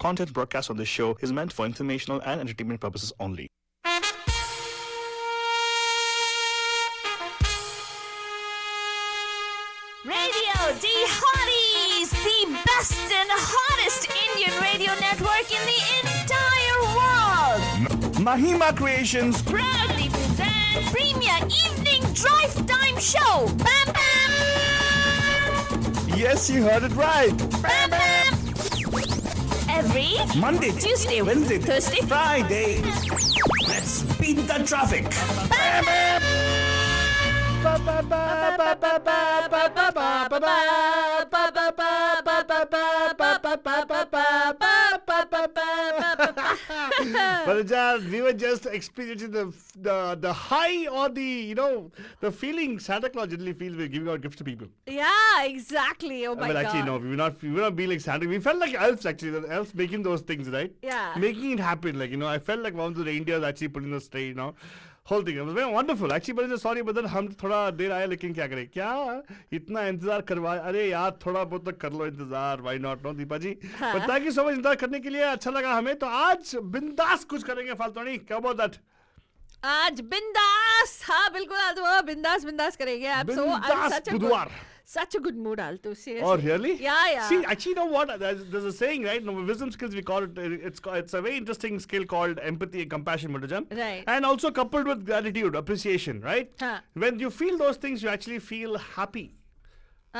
content broadcast on this show is meant for informational and entertainment purposes only. Radio D Hotties, the best and hottest Indian radio network in the entire world. Mahima Creations Proudly present Premier Evening Drive Time Show. Bam Bam! Yes, you heard it right. Bam Bam! Every Monday, Tuesday, Wednesday, Thursday, Friday. Let's beat the traffic. Bam Bam! But we were just experiencing the high or the feeling Santa Claus generally feels when giving out gifts to people. Yeah, exactly. Oh my But actually, god. no, we were not being like Santa. We felt like elves actually. The elves making those things, right? Yeah. Making it happen. Like, I felt like one of the reindeers actually putting the stay, whole thing. It was very wonderful. Actually, but sorry, but then हम थोड़ा देर आए लेकिन क्या करें? क्या इतना इंतजार करवा? अरे यार थोड़ा बहुत तो कर लो इंतजार. Why not? No, Deepa ji. But thank you so much इंतजार करने के लिए. अच्छा लगा हमें. तो आज बिंदास कुछ करेंगे फालतू नहीं. क्या about that? आज बिंदास. हाँ बिल्कुल आज वो बिंदास करेंगे. I'm बिंदास बुधवार. such a good mood, Altu. Seriously. Oh, really? Yeah. See, actually, you know what? There's a saying, right? No, wisdom skills, we call it. It's a very interesting skill called empathy and compassion, Madhujan. Right. And also coupled with gratitude, appreciation, right? Huh. When you feel those things, you actually feel happy.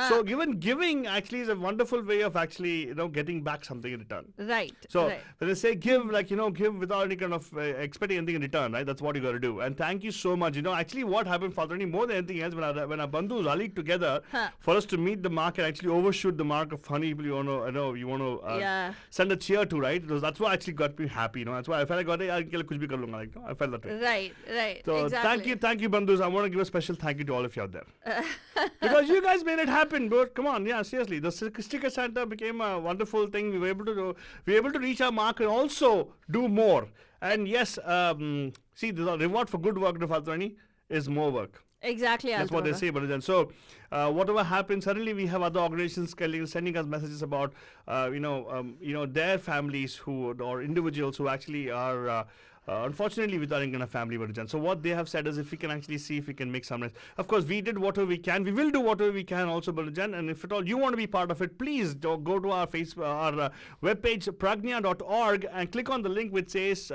So giving actually is a wonderful way of actually, getting back something in return. Right. So right. when they say give, give without any kind of expecting anything in return, right? That's what you got to do. And thank you so much. Actually what happened, Faltani, more than anything else, when our bandhus rallied together for us to meet the mark and actually overshoot the mark of funny people you want to send a cheer to, right? That's what actually got me happy. That's why I felt like I felt that way. Right. So exactly. thank you, bandhus. I want to give a special thank you to all of you out there because you guys made it happen. But come on, seriously, the Sticker Santa became a wonderful thing. We were able to reach our mark and also do more. And yes, see, the reward for good work, Faltani, is more work. Exactly. That's what they say, but then so whatever happens, suddenly we have other organizations sending us messages about their families or individuals who actually are. Unfortunately, without a family version. So what they have said is if we can actually see if we can make some nice. Of course, we did whatever we can. We will do whatever we can also, Balajan. And if at all you want to be part of it, please go to our webpage, pragnya.org, and click on the link which says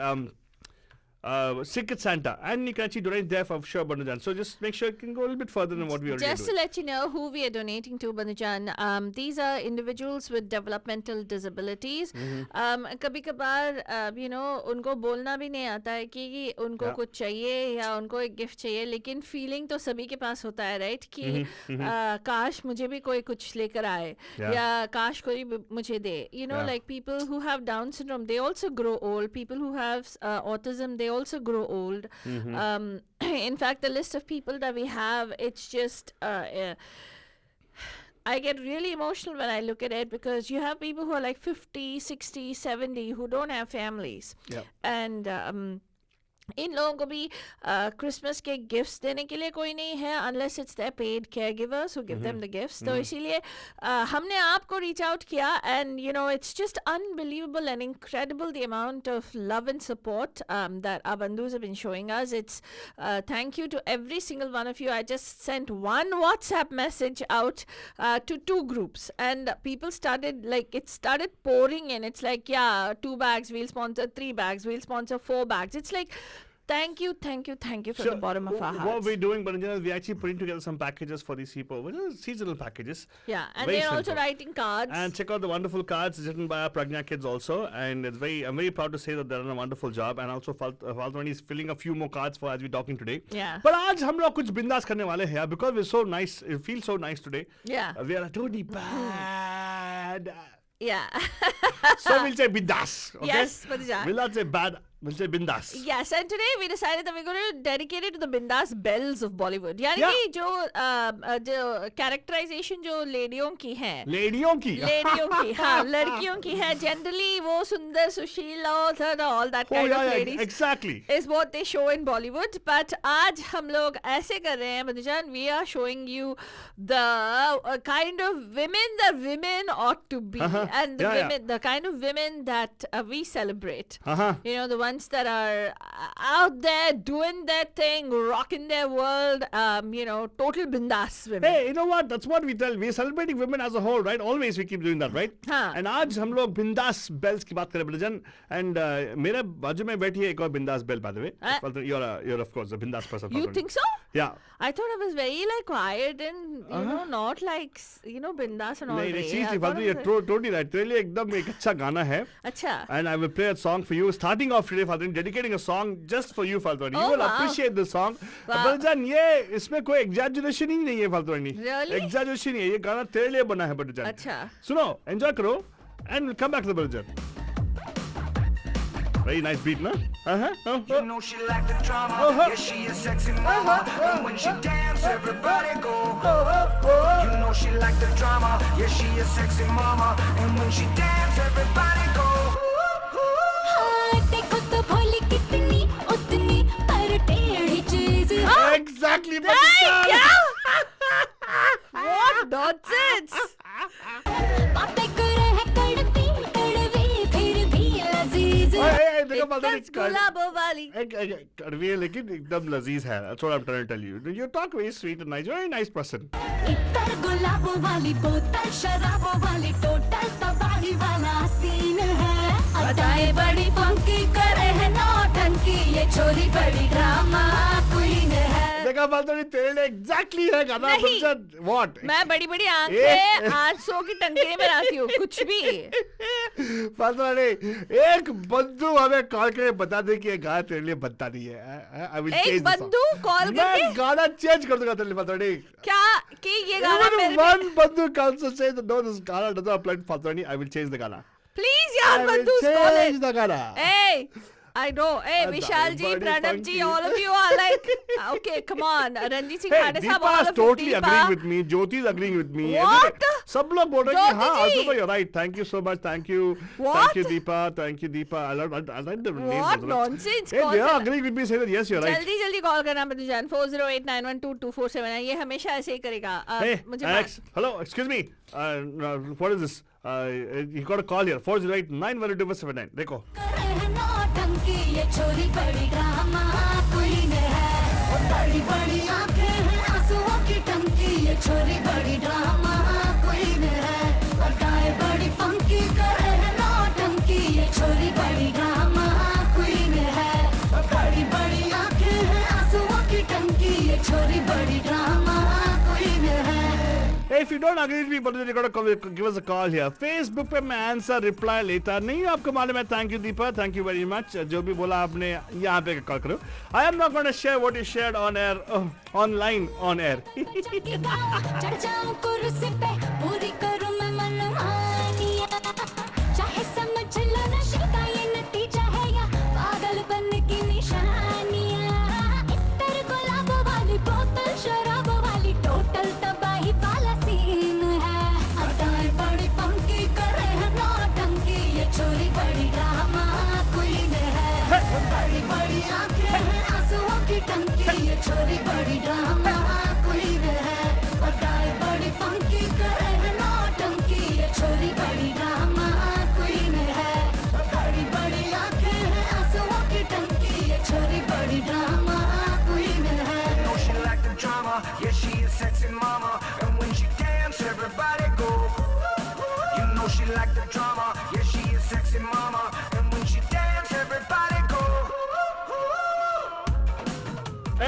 Secret Santa, and you can actually donate there for sure, Banujan. So just make sure you can go a little bit further than what we already do. Just to let you know who we are donating to, Banujan, these are individuals with developmental disabilities. कभी कभार उनको बोलना भी नहीं आता है कि उनको कुछ चाहिए या उनको एक गिफ्ट चाहिए, लेकिन फीलिंग तो सभी के पास होता है, राइट? कि काश मुझे भी कोई कुछ लेकर आए या काश कोई मुझे दे. Like people who have Down syndrome, they also grow old. People who have autism, they also grow old. In fact, the list of people that we have, it's just I get really emotional when I look at it, because you have people who are like 50, 60, 70 who don't have families. And इन लोगों को भी Christmas के gifts देने के लिए कोई नहीं है, unless it's their paid caregivers who give them the gifts. तो इसीलिए हमने आपको reach out किया, and it's just unbelievable and incredible the amount of love and support that our bandhus have been showing us. It's thank you to every single one of you. I just sent one WhatsApp message out to 2 groups, and people started pouring in. It's like, 2 bags, we'll sponsor 3 bags, we'll sponsor 4 bags. It's like, thank you from the bottom of our hearts. What we're doing, Baranjana, is we're actually putting together some packages for these people, which are seasonal packages. Yeah, and very they're simple. also writing cards. And check out the wonderful cards written by our Pragna kids also. And I'm very proud to say that they're doing a wonderful job. And also, Faltwani is filling a few more cards for as we're talking today. Yeah. But आज हम लोग कुछ बिंदास करने वाले हैं, because we're so nice. It feels so nice today. Yeah. We are totally bad. Yeah. So we'll say bindas. Okay? Yes, Banujan. We'll not say bad. We'll say bindas. Yes, and today we decided that we're going to dedicate it to the bindas bells of Bollywood. यानी Yeah. कि जो characterization जो लेडियों की है, लेडियों की हाँ, लड़कियों की है, generally वो सुंदर सुशील और all that kind of ladies exactly. is what they show in Bollywood. But आज हम लोग ऐसे कर रहे हैं बंदूजान, we are showing you the kind of women that women ought to be, and the women, the kind of women that we celebrate. You know, the ones that are out there doing their thing, rocking their world, you know, total bindas women. Hey, you know what? That's what we tell. We're celebrating women as a whole, right? Always we keep doing that, right? हाँ. And आज हम लोग बिंदास bells की बात करें बलजन. And मेरे बाजू में बैठी है एक और बिंदास bell, by the way. You're of course a bindas person. You think so? Yeah. I thought I was very like quiet and you know not like you know bindas and all. नहीं, that. seriously, I thought Fadli, I you're was totally right. तेरे लिए एकदम एक अच्छा गाना है. अच्छा. And I will play a song for you. Starting off today, Fadli, dedicating a song just for you, Faltwani. You Oh, will wow. appreciate this song. Wow. बलजन, ये इसमें कोई exaggeration ही नहीं है, Faltwani. Really? Exaggeration ही है. ये गाना तेरे लिए बना है, बलजन. अच्छा. सुनो, enjoy करो, and we'll come back to the Balajan. Very nice beat, na? You know she like the drama, yeah she is sexy mama. And when she dance, everybody go. You know she like the drama, yeah she is sexy mama. And when she dance, everybody go. हाँ देखो तो भोली कितनी उतनी पर टेढ़ी चीज है। Exactly, Hey, Balajan. yeah. What nonsense. बातें करे है कड़वी कड़वी फिर भी लजीज है। Hey, देखो Balajan, It's गुलाबों वाली. कड़वी है लेकिन एकदम लजीज है. That's what I'm trying to tell you. You talk very sweet and nice. Very nice person. इतर गुलाबों वाली बोतल शराबों वाली टोटल तबाही वाला सीन है। अदाएं बड़ी फंकी करे है नौटंकी ये छोरी बड़ी ड्रामा क्वीन है। देखा Balajan, तेरे लिए exactly है गाना. नहीं. Balajan, what? मैं बड़ी बड़ी आंखें 800 की टंकी में आती हूँ कुछ भी. Balajan, एक बंधु हमें कॉल करके बता दे कि ये गाना तेरे लिए बनता नहीं है. I will एक change the song. बंधु कॉल मैं करके गाना चेंज कर दूंगा तेरे लिए Balajan. क्या कि ये गाना Even मेरे if one Bandhu comes and says that no, this Gana doesn't apply to Faltwani, I will change the Gana. Please I यार will बंधु call change the Gana. Hey, I know. Hey, Vishal ji, Body Pranab ji, funky. all of you are like, okay, come on. Ranjit Singh Hey, Khade sahab, Deepa all is of totally you. agreeing with me. Jyoti is agreeing with me. What? Everybody- सब लोग बोल रहे हैं कि Jyoti हाँ, ji. Azuma, you're right. Thank you so much. Thank you. What? Thank you, Deepa. Thank you, Deepa. I like the names. What as well. nonsense. Hey, Call they are करना- agreeing with me. Say that yes, you're right. जल्दी जल्दी call करना बंधुजान 4089122479 ये हमेशा ऐसे ही करेगा. Hey, मुझे Alex. Hello. Excuse me. What is this? You got a call here. 408-912-479. देखो. करे है नौटंकी ये छोरी बड़ी ड्रामा क्वीन है। और बड़ी बड़ी आंखें हैं आंसुओं की टंकी ये छोरी बड़ी ड्रामा क्वीन है। और गाय बड़ी फंकी करे है नौटंकी ये छोरी बड़ी ड्रामा क्वीन है। और बड़ी बड़ी आंखें हैं आंसुओं की टंकी ये छोरी बड़ी ड्रामा क्वीन है। Hey, if you don't agree with me, but you gotta give us a call here. Facebook पे मैं आंसर रिप्लाई लेता नहीं हूँ आपको मालूम है. Thank you Deepa, thank you very much. जो भी बोला आपने यहाँ पे कॉल करो. I am not going to share what you shared on air, online on air. चढ़ जाऊं कुर्सी पे पूरी करूं मैं मनमानियां चाहे समझ लो नशे का ये नतीजा है या पागलपन की निशानियां इतर गुलाबों वाली बोतल शराबों वाली टोटल तबाही वाला सीन है अदाएं बड़ी फंकी करे है नौटंकी ये छोरी बड़ी ड्रामा क्वीन है बड़ी बड़ी आंखें हैं आंसुओं की टंकी ये छोरी बड़ी ड्रामा क्वीन है अदाएं बड़ी फंकी करे है नौटंकी ये छोरी बड़ी ड्रामा क्वीन है बड़ी बड़ी आंखें हैं आंसुओं की टंकी ये छोरी बड़ी ड्रामा क्वीन है You know she like the drama, yeah she is sexy mama. And when she dance, everybody go. You know she like the drama, yeah she is sexy mama. And when she dance, everybody go.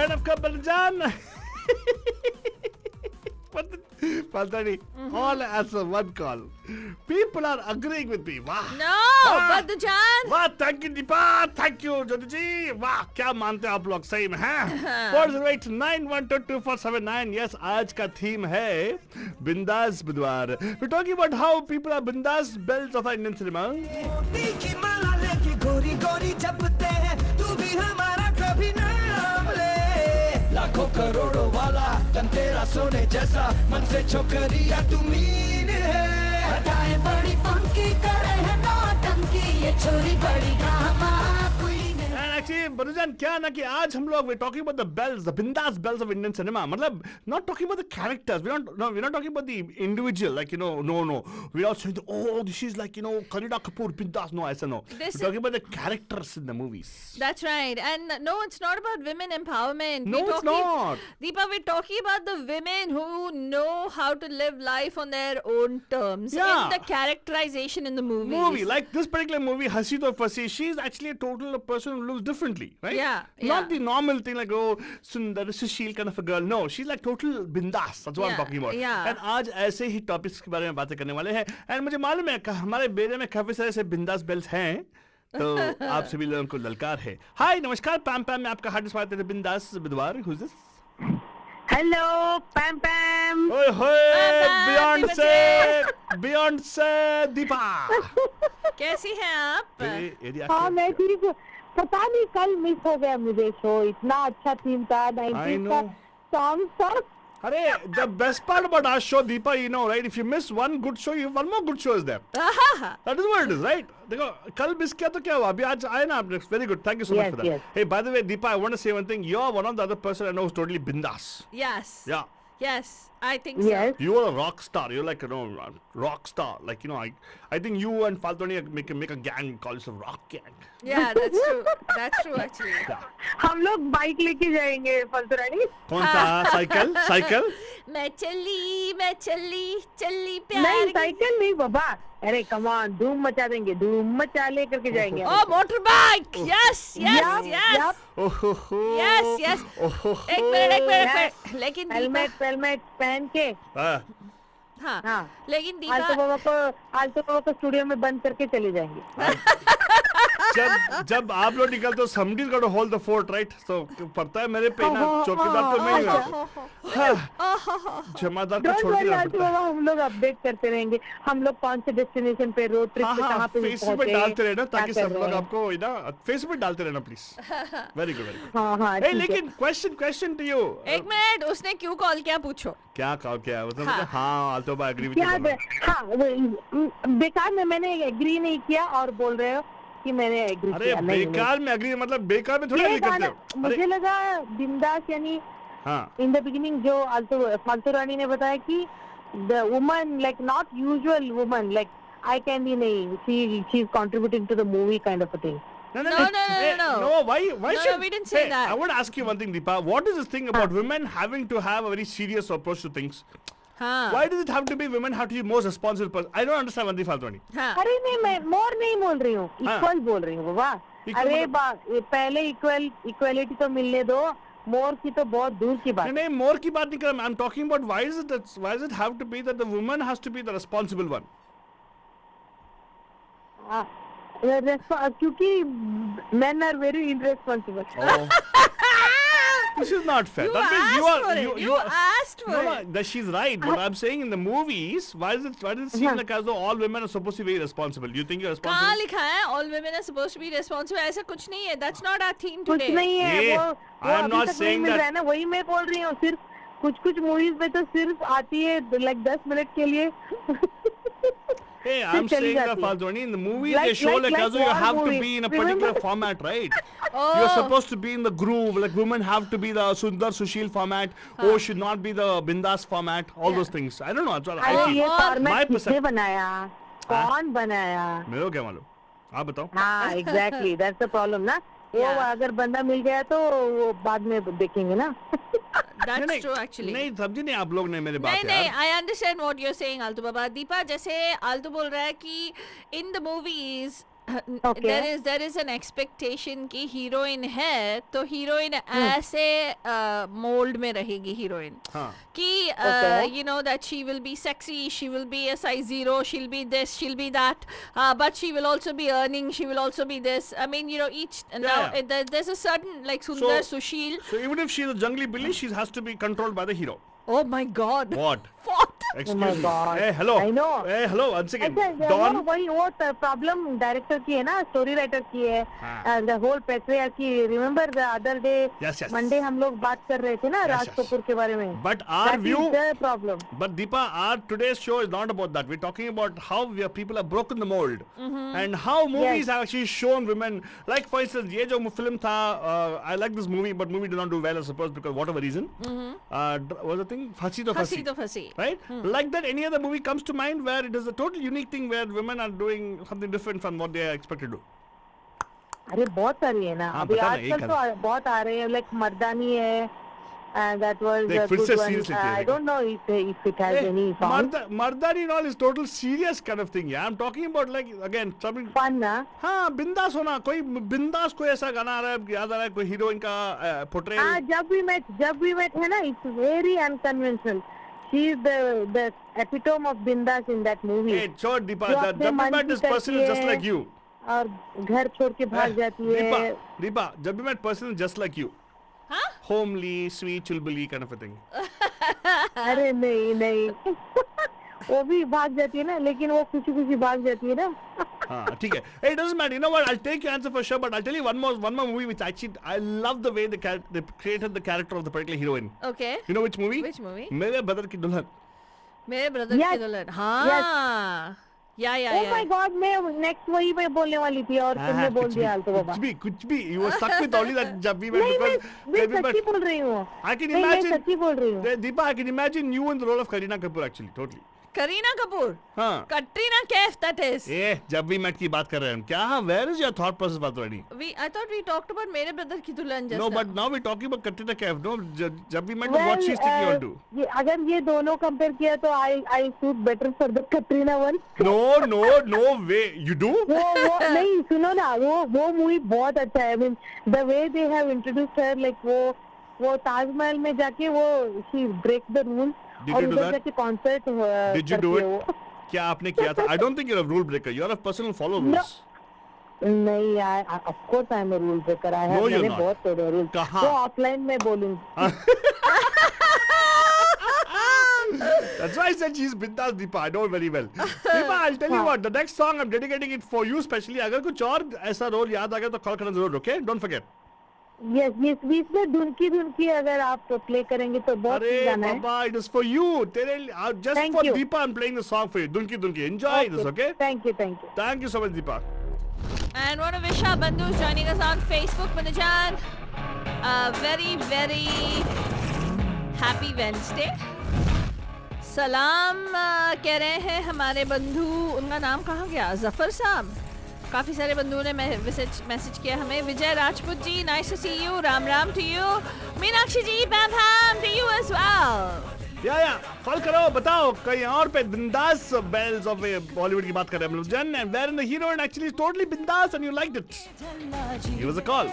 And of course, Balajan. Faltani, all answer one call. People are agreeing with me. Wow. No, Ah. बंधुजान. वाह, thank you Deepa, thank you ज्योति जी. वाह, क्या मानते हैं आप लोग सही में हैं? 408-912-2479. Yes, आज का थीम है बिंदास बुधवार. We're talking about how people are bindas bells of our Indian cinema. मोती की माला लेके गोरी गोरी जपते हैं तू भी हमारा कभी नाम ले लाखों करोड़ों वाला तन तेरा सोने जैसा मन से छोकरिया तू मीन है हटाए बड़ी पंखी करे है नौटंकी ये छोरी बड़ी ड्रामा क्वीन है And actually, Banujan, क्या है ना कि आज हम लोग we're talking about the bells, the bindas bells of Indian cinema. मतलब not talking about the characters. We're not talking about the individual. Like no. We're not saying oh she's like Kareena Kapoor bindas. No, ऐसा no. This We're talking about the characters in the movies. That's right. And no, it's not about women empowerment. No, it's not. Deepa, we're talking about the women who know how to live life on their own terms. Yeah. In the characterization in the movies. Movie like this particular movie, Hasi To Fasi, she's actually a total person who looks differently, right? Yeah, Not yeah. the normal thing like Sundar, Sushil kind of a girl. No, she's like total bindas. That's what I'm Yeah, talking about. yeah. And आज ऐसे ही topics के बारे में बातें करने वाले हैं. And मुझे मालूम है हमारे बेरे में काफी सारे ऐसे बिंदास बेल्स हैं. तो आप सभी लोगों को ललकार है. हाय नमस्कार पैम पैम मैं आपका हार्दिक स्वागत है बिंदास बुधवार. Who's this? हेलो पैम पैम ओए होए Pam, बियॉन्ड से दीपा. कैसी हैं आप? एरिया हाँ मैं ठीक हूँ पता नहीं कल मिस हो गया मुझे शो इतना अच्छा थीम था I 90s का know. सॉन्ग था Arey, the best part about our show, Deepa, right? If you miss one good show, you one more good show is there. That is what it is, right? देखो कल miss किया तो क्या हुआ? अभी आज आए ना आपने. Very good. Thank you so much Yes, for that. yes. Hey, by the way, Deepa, I want to say one thing. You're one of the other person I know who's totally bindas. Yes. Yeah. Yes, I think so. Yes You are a rock star. You're like rock star. Like I think you and Faltoni make a gang call yourself rock gang. Yeah, that's true. That's true actually. हम लोग bike लेके जाएंगे फलतुरानी कौन सा cycle? मैं चली प्यार नहीं की- साइकिल नहीं बाबा अरे कमान धूम मचा देंगे धूम मचा ले करके जाएंगे Oh, motorbike! Yes, yes, Yup, yes. yup. Yes, yes. एक मिनट. लेकिन हेलमेट वेलमेट पहन के हाँ. हाँ. हाँ लेकिन आलतो दीपा बाबा को स्टूडियो में बंद करके चले जाएंगे जब आप लोग निकलते हो somebody's got to hold the fort, right? So पड़ता है मेरे पे ना चौकीदार तो मैं ही हूँ. जमादार को डोंट छोड़ के वरी जाना आलतो पड़ता है. बाबा हम लोग अपडेट करते रहेंगे हम लोग कौन से डेस्टिनेशन पे रोड ट्रिप पे कहाँ पे फेसबुक पे पहुंचे, डालते रहना क्या ताकि कर सब रहे लोग हैं। आपको ना फेसबुक पे डालते रहना प्लीज. वेरी गुड हाँ हाँ Hey, ठीक है। लेकिन क्वेश्चन टू यू. एक मिनट उसने क्यों कॉल किया पूछो. क्या कॉल किया? मतलब हाँ. हाँ आल्तो बा एग्री विद क्या यू. हाँ बेकार में मैंने एग्री नहीं किया और बोल रहे हो कि मैंने एग्री अरे किया नहीं, बेकार में एग्री मतलब बेकार में थोड़ा ये एग्री करते गाना हो. मुझे अरे लगा बिंदास यानी हाँ इन द बिगिनिंग जो फालतू रानी ने बताया कि the woman like not usual woman like I can be नहीं she is contributing to the movie kind of a thing No, No. No, why No, should... we didn't say Hey, that. I want to ask you one thing, Deepa. What is this thing about women having to have a very serious approach to things? हाँ. Why does it have to be women have to be most responsible person? I don't understand Vandi Faltoni. हाँ. अरे नहीं मैं मोर नहीं बोल रही हूँ हाँ। इक्वल बोल रही हूँ बाबा Equal अरे मतलब- पहले इक्वलिटी तो मिलने दो मोर की तो बहुत दूर की बात नहीं more की बात नहीं कर रहा. I'm talking about why does it have to be that the woman has to be the responsible one? है क्योंकि men are very irresponsible Oh. This is not fair. You That means asked for it. You asked for No, it. that she's right. But I'm saying in the movies, why does it seem like as though all women are supposed to be responsible? You think you're कहाँ responsible? लिखा है all women are supposed to be responsible? ऐसा कुछ नहीं है. That's not our theme कुछ today. नहीं है ये, वो I am अभी not तक नहीं saying मिल that- रहा है ना वही मैं बोल रही हूँ सिर्फ कुछ मूवीज में तो सिर्फ आती है लाइक 10 मिनट के लिए Hey, I'm चली saying that जाती है। Faltoni, in the movies Like- they show like- like like as though you war have to movie. be in a particular Remember? format, right? Oh. You're supposed to be in the groove. Like women have to be the Sundar Sushil format. Oh, should not be the Bindas format. All those things. I don't know. That's what I अरे feel. ये My format किसने percep- बनाया कौन बनाया मेरे को क्या मालूम? आप बताओ. हाँ एग्जैक्टली दैट्स द प्रॉब्लम ना वो Yeah. अगर बंदा मिल गया तो वो बाद में देखेंगे ना That's true actually. नहीं समझी नहीं आप लोग ने मेरे बात नहीं यार. I understand what you're saying आलतू बाबा. दीपा जैसे आलतू बोल रहा है कि in the movies Okay. there is an expectation कि हीरोइन है तो हीरोइन ऐसे मोल्ड में रहेगी हीरोइन हाँ. कि Okay. you know that she will be sexy, she will be a size 0, she'll be this, she'll be that, but she will also be earning, she will also be this. I mean, you know, each now yeah. there's a certain like Sundar So- Sushil. So even if she's a jungly Billy, she has to be controlled by the hero. Oh my God. What? What? Excuse my me. God. Hey, hello. I know. Hey, hello. One second. अच्छा Don. वही वो problem director की है ना, story writer की है. हाँ. The whole patriarchy. Remember the other day Yes, yes. Monday हम लोग बात कर रहे थे ना Yes, राज yes. कपूर के बारे में. But our That view. is the problem. But Deepa, our today's show is not about that. We're talking about how people have broken the mold and how movies have actually shown women. Like for instance, ये जो film था, I like this movie, but movie did not do well, I suppose, because whatever reason. Was the thing Fasi to फंसी Fasi, तो फंसी. right? Like that, any other movie comes to mind where it is a total unique thing where women are doing something different from what they are expected to do. अरे बहुत सारी है ना. हाँ, अभी बता ना, एक आजकल तो बहुत आ रहे हैं. लाइक मर्दानी है. That was देख, a फिर good से one. seriously I देखो. don't know if it has any song. Mardani and all is total serious kind of thing. Yeah, I'm talking about like again something. Fun ना. हाँ, बिंदास होना. कोई बिंदास कोई ऐसा गाना आ रहा है, याद आ रहा है कोई हीरोइन का पोर्ट्रेल. हाँ, जब we met है ना, it's very unconventional. She is the epitome of bindas in that movie. Hey, sure, Deepa. जो That अपने जब भी मन met की this person करती is just है like you. और घर छोड़ के भाग जाती है. Deepa, जब भी met person is just like you. हाँ? Homely, sweet, chulbuli kind of a thing. अरे नहीं वो भी भाग जाती है ना, लेकिन वो खुशी भाग जाती है ना. हाँ, ठीक है. Hey, it doesn't matter. You know what? I'll take your answer for sure, but I'll tell you one more movie which actually I love the way they created the character of the particular heroine. Okay. You know which movie? Which movie? मेरे brother की दुल्हन. मेरे brother Yes. की दुल्हन. हाँ. या Oh my God, मैं next वही मैं बोलने वाली थी और तुमने बोल दिया हाल तो बाबा. कुछ भी. You were stuck with only that जब भी नहीं because मैं सच्ची बोल रही हूँ. I can नहीं, मैं imagine. सच्ची बोल रही हूँ. Deepa, I can imagine you in the role of Kareena Kapoor actually, totally. Kareena Kapoor. हाँ. Katrina Kaif, that is. जब भी मेट की बात कर रहे हैं हम. क्या? Where is your thought process बात already? I thought we talked about मेरे ब्रदर की दुल्हन just No, now. but now we're talking about Katrina Kaif. No, जब भी met what she's thinking on do. अगर ये दोनों कंपेयर किया तो I suit better for the Katrina one. No way. You do? वो नहीं सुनो ना, वो मूवी बहुत अच्छा है. I mean the way they have introduced her, like वो ताजमहल में जाके वो she break the rules Did और you do उधर that? जाके concert Did you do it? क्या आपने किया था? I don't think you're a rule breaker. You're a person who follows No. rules. नहीं, of course I am a rule breaker. I have No, you're मैंने not. बहुत तोड़े rules. कहाँ? वो ऑफलाइन में बोलूँगी. That's why I said she's bindas Deepa. I know very well. Deepa, I'll tell you what. The next song I'm dedicating it for you specially. अगर कुछ और ऐसा रोल याद आ गया तो कॉल करना जरूर. Okay? Don't forget. Yes, बीच में धुनकी अगर आप प्ले करेंगे तो बहुत अरे गाना है. बाबा, it is for you. Just Thank for you. Deepa, I'm playing the song for you. Dunki. Enjoy this, okay? Thank you. Thank you so much, Deepa. And one of Visha Bandhu joining us on Facebook, Manajan. Very, very happy Wednesday. सलाम कह रहे हैं हमारे बंधु. उनका नाम कहाँ गया? जफर साहब. काफ़ी सारे बंधुओं ने मैसेज किया हमें. Vijay Rajput ji, nice to see you. Ram Ram to you. Meenakshi ji, बैम हैम टू यू एज वेल. या कॉल करो, बताओ कहीं और पे बिंदास बेल्स ऑफ बॉलीवुड की बात कर रहे हैं हम लोग. जन and where in the heroine actually totally bindaas and you liked it. Give us a call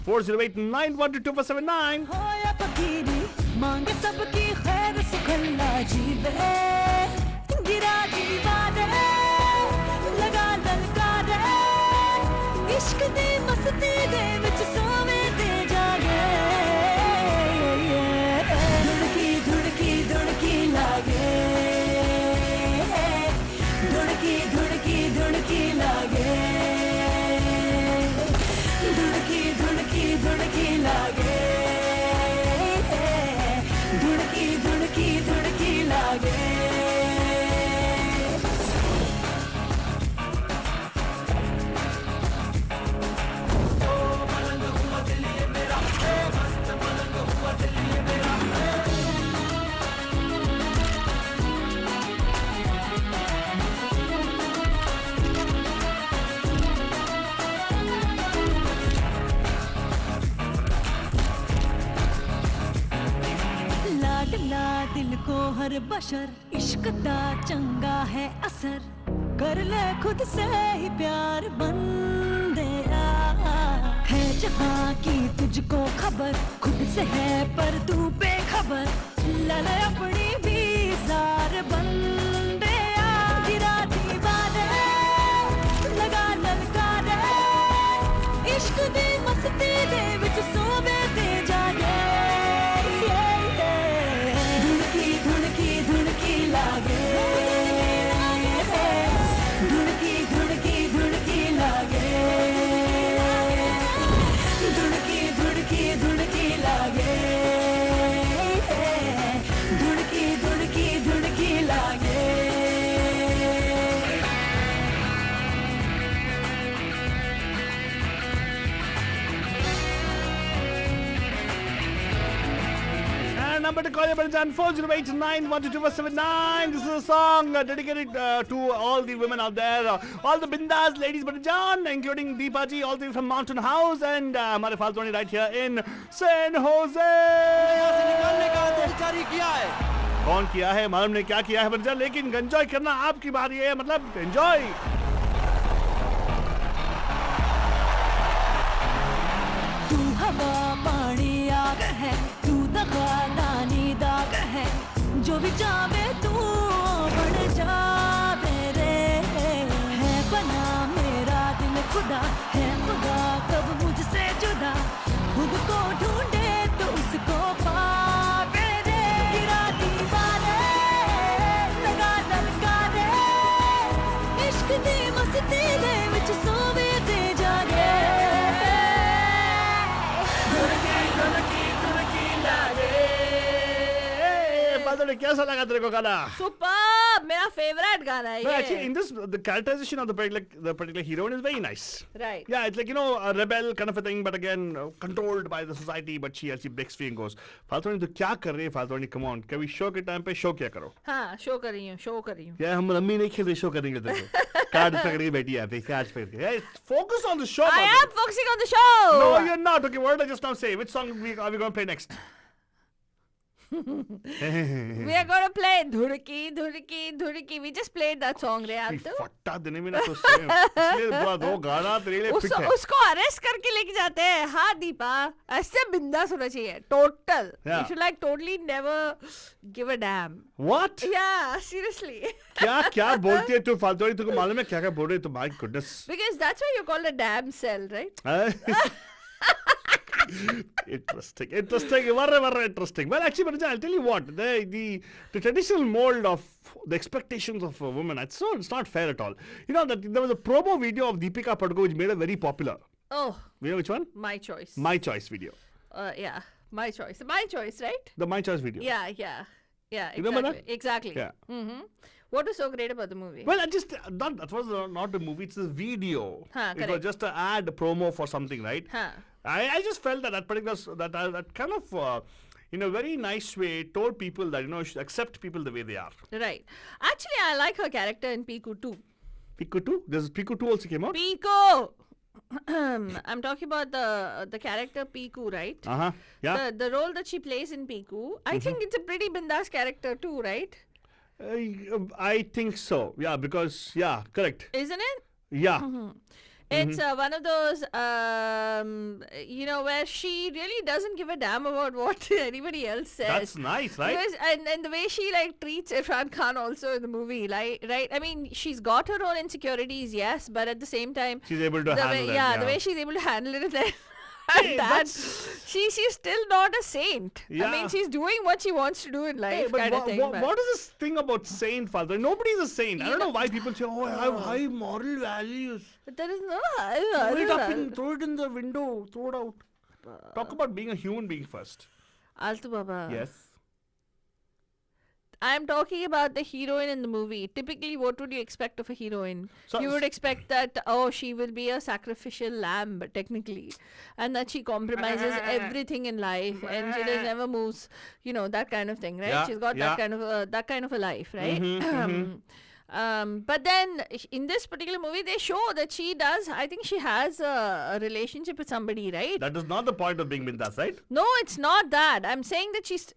4089122479. होया फकीरी मांगे सबकी खैर सुखल्ला जीवे गिरा दीवाने लगा ललकारे इश्क दी मस्ती दे विच सोवे दे जागे धुड़की लागे धुड़की लागे धुड़की लागे धुड़की लागे. लाडला दिल को हर बशर इश्क दा चंगा है असर कर ले खुद से ही प्यार बंदे है जहाँ की तुझको खबर खुद से है पर तू बेखबर लल अपनी भी सार बंदे गिरा दीवाने लगा ललकारे इश्क दी मस्ती दे विच सोवे दे जागे धुड़की number to call your Banajan 408912279. This is a song dedicated to all the women out there, all the bindas ladies Banajan, including Deepa ji, all the way from Mountain House, and हमारे फाल्तोनी right here in San Jose. कौन किया है मालूम नहीं क्या किया है बंजान, लेकिन एंजॉय करना आपकी बारी है, मतलब एंजॉय. तू हवा पानी आग है, तू दगा नानी दाग है, जो भी चाहे तू बढ़ जावे रे. है बना मेरा दिल खुदा, है खुदा कब मुझसे जुदा, खुद को ढूंढे तो उसको पावे रे. गिरा दीवाने लगा ललकारे, इश्क दी मस्ती दे विच सोवे ते जागे. फाल्तोनी कैसा लगा तेरे को गाना? सुपर, मेरा फेवरेट गाना है But ये. actually, in this, the characterization of the particular heroine is very nice. Right. Yeah, it's like, you know, a rebel kind of a thing, but again, controlled by the society, but she actually breaks free and goes. फाल्तोनी तो क्या कर रही है फाल्तोनी? Come on, कभी show के time पे show क्या करो? हाँ, शो कर रही हूँ. यार हम रम्मी नहीं खेल रहे, शो करेंगे तेरे को. कार्ड पकड़ के बैठी है पे, कार्ड पकड़ के. Hey, focus on the show. I Bharat. am focusing on the show. No, you're not. Okay, what did I just now say? Which song are we going to play next? We are going to play Dhurki, Dhurki, Dhurki. We just played that song, रे आप तो. फट्टा देने में ना तो same. इसलिए बोला दो गाना तेरे लिए फिट है. उसको अरेस्ट करके लेके जाते हैं. हाँ दीपा, ऐसे बिंदास होना चाहिए. Total. Yeah. You should like totally never give a damn. What? Yeah, seriously. क्या क्या बोलती है तू फाल्तोनी? तुमको मालूम है क्या क्या बोल रही है तू? My goodness. Because that's why you're called a damn cell, right? Interesting, very interesting. Well, actually, Banajan, I'll tell you what, the traditional mold of the expectations of a woman, it's not fair at all. You know that there was a promo video of Deepika Padukone which made her very popular. Oh, You know which one? my choice. My Choice video. Yeah, my choice. My choice, right? The My Choice video. Yeah. You Exactly. remember that? Exactly. Yeah. Mm-hmm. What was so great about the movie? Well, that was not a movie, it's a video. Huh, it was correct. just an ad promo for something, right? Huh. I just felt that that kind of in a very nice way told people that, you know, you should accept people the way they are. Right. Actually, I like her character in Piku too. Piku 2? There's Piku 2 also came out? Piku! I'm talking about the character Piku, right? Uh-huh. Yeah. The role that she plays in Piku, I think it's a pretty bindas character too, right? I think so. Yeah, because, yeah, correct. Isn't it? Yeah. It's one of those, you know, where she really doesn't give a damn about what anybody else says. That's nice, right? Because, and the way she like treats Irfan Khan also in the movie, like, right? I mean, she's got her own insecurities, yes, but at the same time, She's able to the handle way, it. yeah, the way she's able to handle it, and Hey, that she's still not a saint. I Yeah. mean, she's doing what she wants to do in life, Hey, but kind of thing. but- what is this thing about saint, Father? Nobody's a saint. I don't know why people say, oh, I have high moral values. But there is no. Throw it in the window, throw it out. Talk about being a human being first. Altu Baba. Yes. I'm talking about the heroine in the movie. Typically, what would you expect of a heroine? So- You would expect that, oh, she will be a sacrificial lamb, technically, and that she compromises everything in life, and she just never moves, you know, that kind of thing, right? Yeah, She's got yeah. that kind of a life, right? But then in this particular movie, they show that she does. I think she has a relationship with somebody, right? That is not the point of being bindas, right? No, it's not that. I'm saying that she's.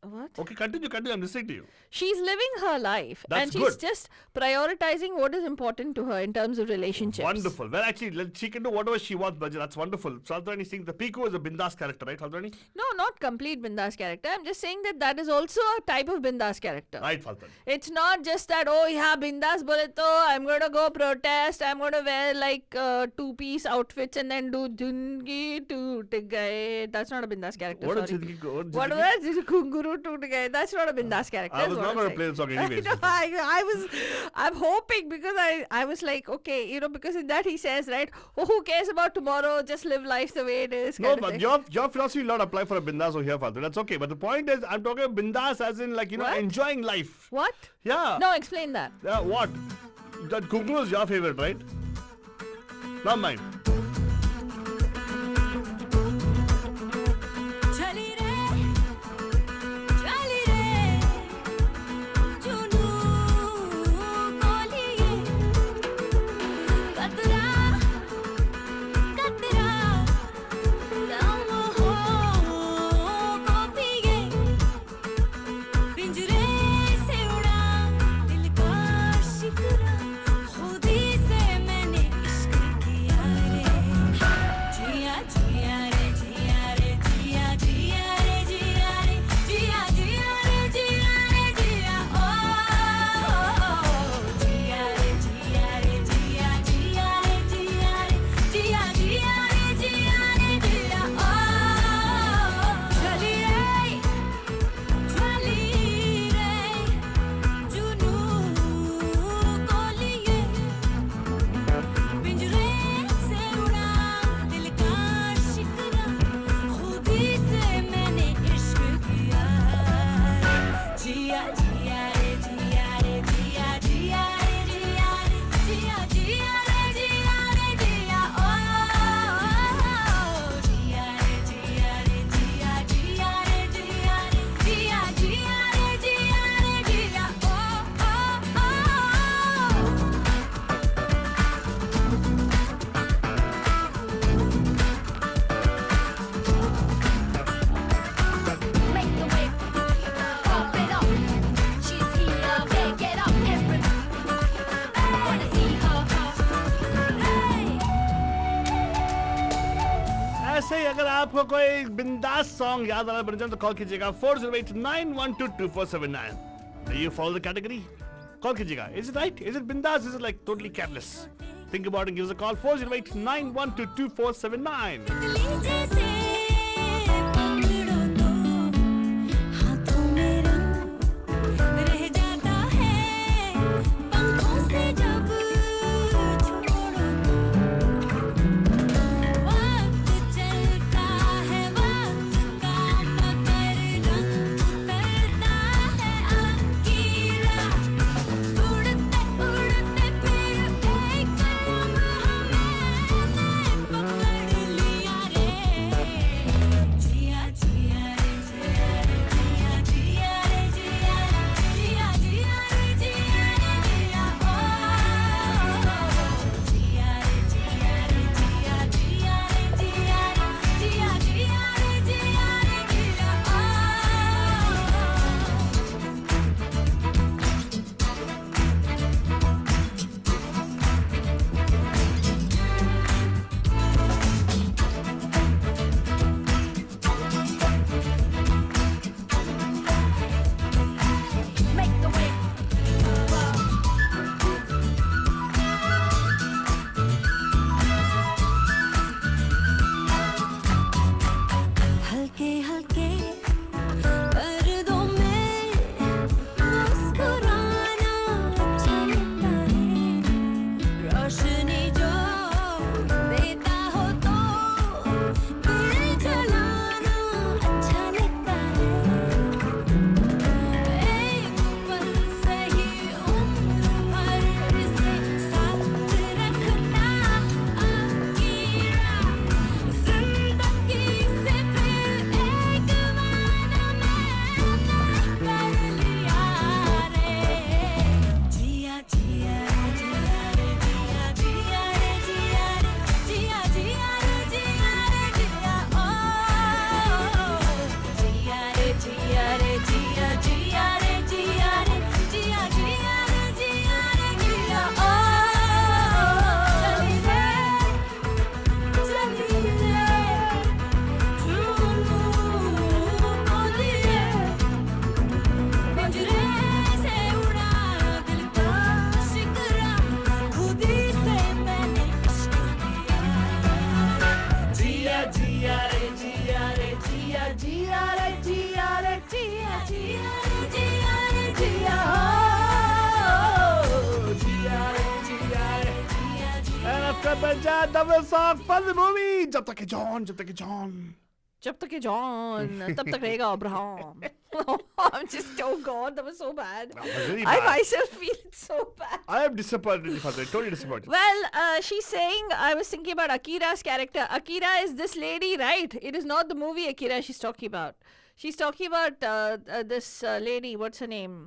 What? Okay, continue. I'm listening to you. She's living her life, That's and she's good. just prioritizing what is important to her in terms of relationships. Wonderful. Well, actually, she can do whatever she wants, but that's wonderful. Saltrani saying the Piku is a bindas character, right, Saltrani? No, not complete bindas character. I'm just saying that is also a type of bindas character. Right, Faltani. It's not just that, oh yeah, bindas bole to I'm going to go protest, I'm going to wear like two-piece outfits and then do dungi toot gaye. That's not a bindas character. What sorry. is Zindagi? What was it? Kunguru toot gaye. That's not a bindas character. I is was what not I'm going to saying. play the song anyways. I'm hoping because I was like, okay, you know, because in that he says, right, oh, who cares about tomorrow? Just live life the way it is. No, kind of but thing. your philosophy will not apply for a bindas over here, Father. That's okay. But the point is, I'm talking bindas as in, like, you know, What? enjoying life. What? Yeah. No, explain that. What? That Kunguru is your favorite, right? Not mine. चली रे ऐसे ही अगर आपको कोई बिंदास song याद आ रहा है बन तो कॉल कीजिएगा 4089122479. Do you follow the category? Call कीजिएगा. Is it right? Is it bindas? Is it like totally careless? Think about it and give us a call 4089122479. जैसे पकड़ो तो हाथों में रंग रह जाता है पंखों से जब छोड़ो तो वक्त चलता है वक्त का मगर रंग करता है अकेला उड़ते उड़ते फिर एक पकड़ लिया रे जिया जिया रे जिया जिया रे जिया जिया जिया रे जिया जिया ओ जिया रे जिया रे जिया जिया रे जिया जिया जिया रे जिया make the way हल्के हल्के पर्दों में मुस्कुराना चलता है रोशनी जो देता हो तो दिल जलाना अच्छा लगता है एक पल सही उम्र भर से साथ रखना अकेला जिंदगी से फिर एक वादा मैंने कर लिया रे जिया जिया रे जिया जिया रे जिया जिया जिया रे जिया जिया ओ जिया रे जिया रे जिया जिया रे जिया जिया जिया रे जिया जिया ओ चली रे जुनू बोलिए पंजरे से उड़ा दिल का शिकरा खुद ही से मैंने इश्क किया जिया जिया रे जिया जिया जिया रे जिया जिया जिया रे जिया जिया ओ जिया रे जिया जिया And after Punjab, double song for the movie. जब तक है जॉन, जब तक है जॉन. जब तक है जॉन तब तक रहेगा Abraham. I'm just, oh god, that was so bad. That was really I bad. myself feel so bad. I am disappointed in Father, totally disappointed. Well, she's saying, I was thinking about Akira's character. Akira is this lady, right? It is not the movie Akira she's talking about. She's talking about this lady, what's her name?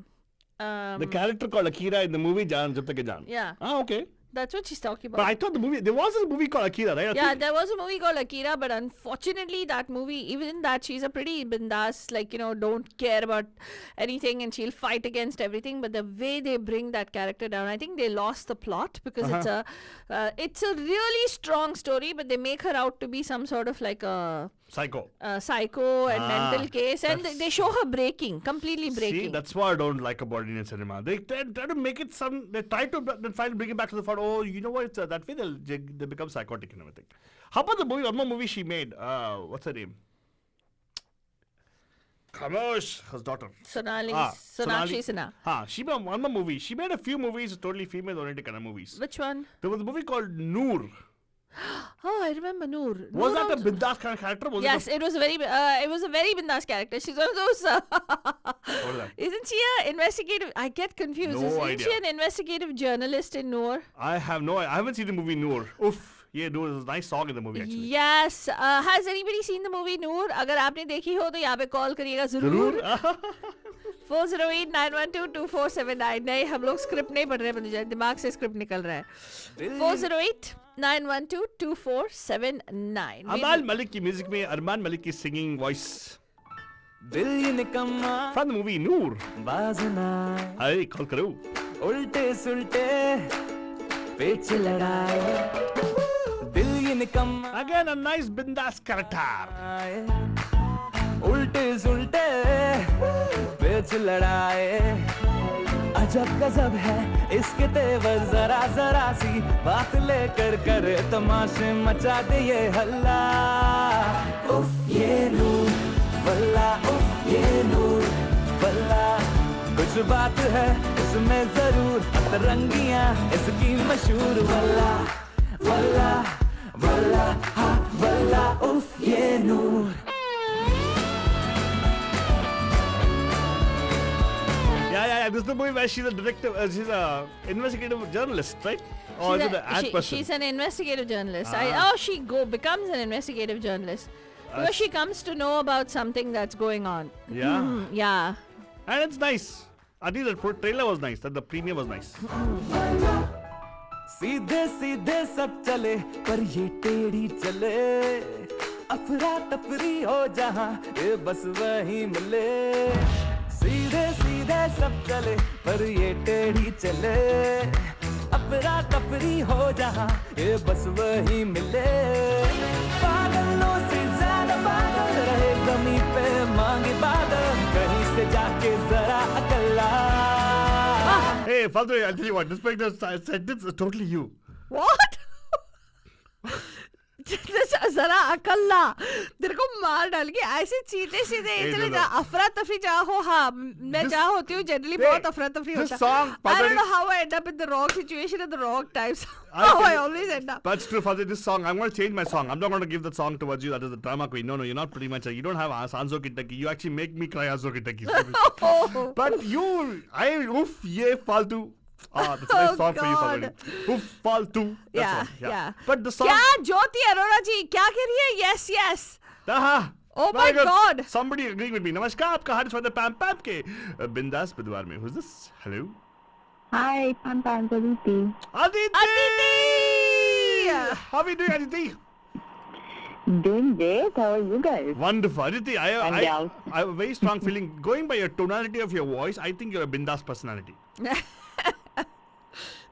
The character called Akira in the movie Jaan, Jab Tak Hai Jaan. Yeah, Ah, okay. that's what she's talking But about. I thought the movie, there was a movie called Akira, right? I Yeah, think- there was a movie called Akira, but unfortunately, that movie, even in that, she's a pretty bindas, like, you know, don't care about anything and she'll fight against everything. But the way they bring that character down, I think they lost the plot because it's a really strong story, but they make her out to be some sort of like a Psycho. psycho and mental case, and that's- they show her breaking, completely breaking. See, that's what I don't like about Indian cinema. They try to make it some. They try to bring it back to the front. Oh, you know what? It's that way they become psychotic and everything. How about the movie? One more movie she made. What's her name? Khamosh, his daughter. Sonali, Sonakshi Sinha. She made one more movie. She made a few movies, totally female-oriented kind of movies. Which one? There was a movie called Noor. Oh, I remember Noor. Was Noor that a also- bindas kind of character? Was Yes, it it was a very bindas character. She's one of those. What is that? Isn't she an investigative? I get confused. No Isn't idea. she an investigative journalist in Noor? I haven't seen the movie Noor. Oof. Yeah, Noor is a nice song in the movie actually. Yes. Has anybody seen the movie Noor? अगर आपने देखी हो तो यहाँ पे call करिएगा जरूर. 408-912-2479. नहीं, हम लोग स्क्रिप्ट नहीं पढ़ रहे हैं, दिमाग से स्क्रिप्ट निकल रहा है. 408-912-2479. अमाल मलिक की म्यूजिक में अरमान मलिक की सिंगिंग वॉइस दिल ये निकम्मा फ्रॉम द मूवी नूर. बाजना अरे कॉल करो. उल्टे सुल्टे पेच लड़ाए दिल ये निकम्मा Again, a nice bindas character. उल्टे सुलटे पेच लड़ाए अजब गजब है इसके तेवर जरा जरा सी बात लेकर करे तमाशे मचा दे ये हल्ला उफ ये नूर वल्ला उफ ये नूर वल्ला कुछ बात है इसमें जरूर अतरंगियां इसकी मशहूर वल्ला वल्ला वल्ला हा वल्ला उफ ये नूर Yeah. This is the movie where she's a detective. She's a investigative journalist, right? Or is it an ad person? She's an investigative journalist. She becomes an investigative journalist because she comes to know about something that's going on. Yeah. Yeah. And it's nice. I think the trailer was nice. That the premiere was nice. सीधे सीधे सब चले पर ये टेढ़ी चले अफरा तफरी हो जहाँ ये बस वही मिले सीधे सीधे सब चले पर ये टेढ़ी चले अफरा तफरी हो जहाँ ये बस वही मिले पागलों से ज्यादा पागल रहे ज़मीन पे मांगे बादल कहीं से जाके जरा अकल्ला Hey, Faldu, I'll tell you what. This picture sentence is totally you. What? जरा अकल्ला तेरे को मार डाल के ऐसे सीधे सीधे इतने जा अफरा तफरी जा हो हाँ मैं जा होती हूँ जनरली बहुत अफरा तफरी होता है I don't know how I end up in the wrong situation at the wrong times how I always end up. That's true, Faldu. This song, I'm going to change my song. I'm not going to give that song towards you. That is the drama queen. No, you're not pretty much. You don't have Sanzo Kitaki. You actually make me cry Sanzo Kitaki. But you, oof, ye Faldu. That's a nice song for you, Faldu. Oof, Faldu. That's one. Yeah. But the song. क्या ज्योति अरोड़ा जी क्या कह रही है? Yes, yes. Oh my God. Somebody agreeing with me. Namaskar, आपका हार्दिक स्वागत है पैम पैम के बिंदास बुधवार में. Who's this? Hello. Hi, I'm Aditi. Aditi! How are you doing, Aditi? Doing great. How are you guys? Wonderful. Aditi, I And have a very strong feeling. Going by your tonality of your voice, I think you're a bindas personality.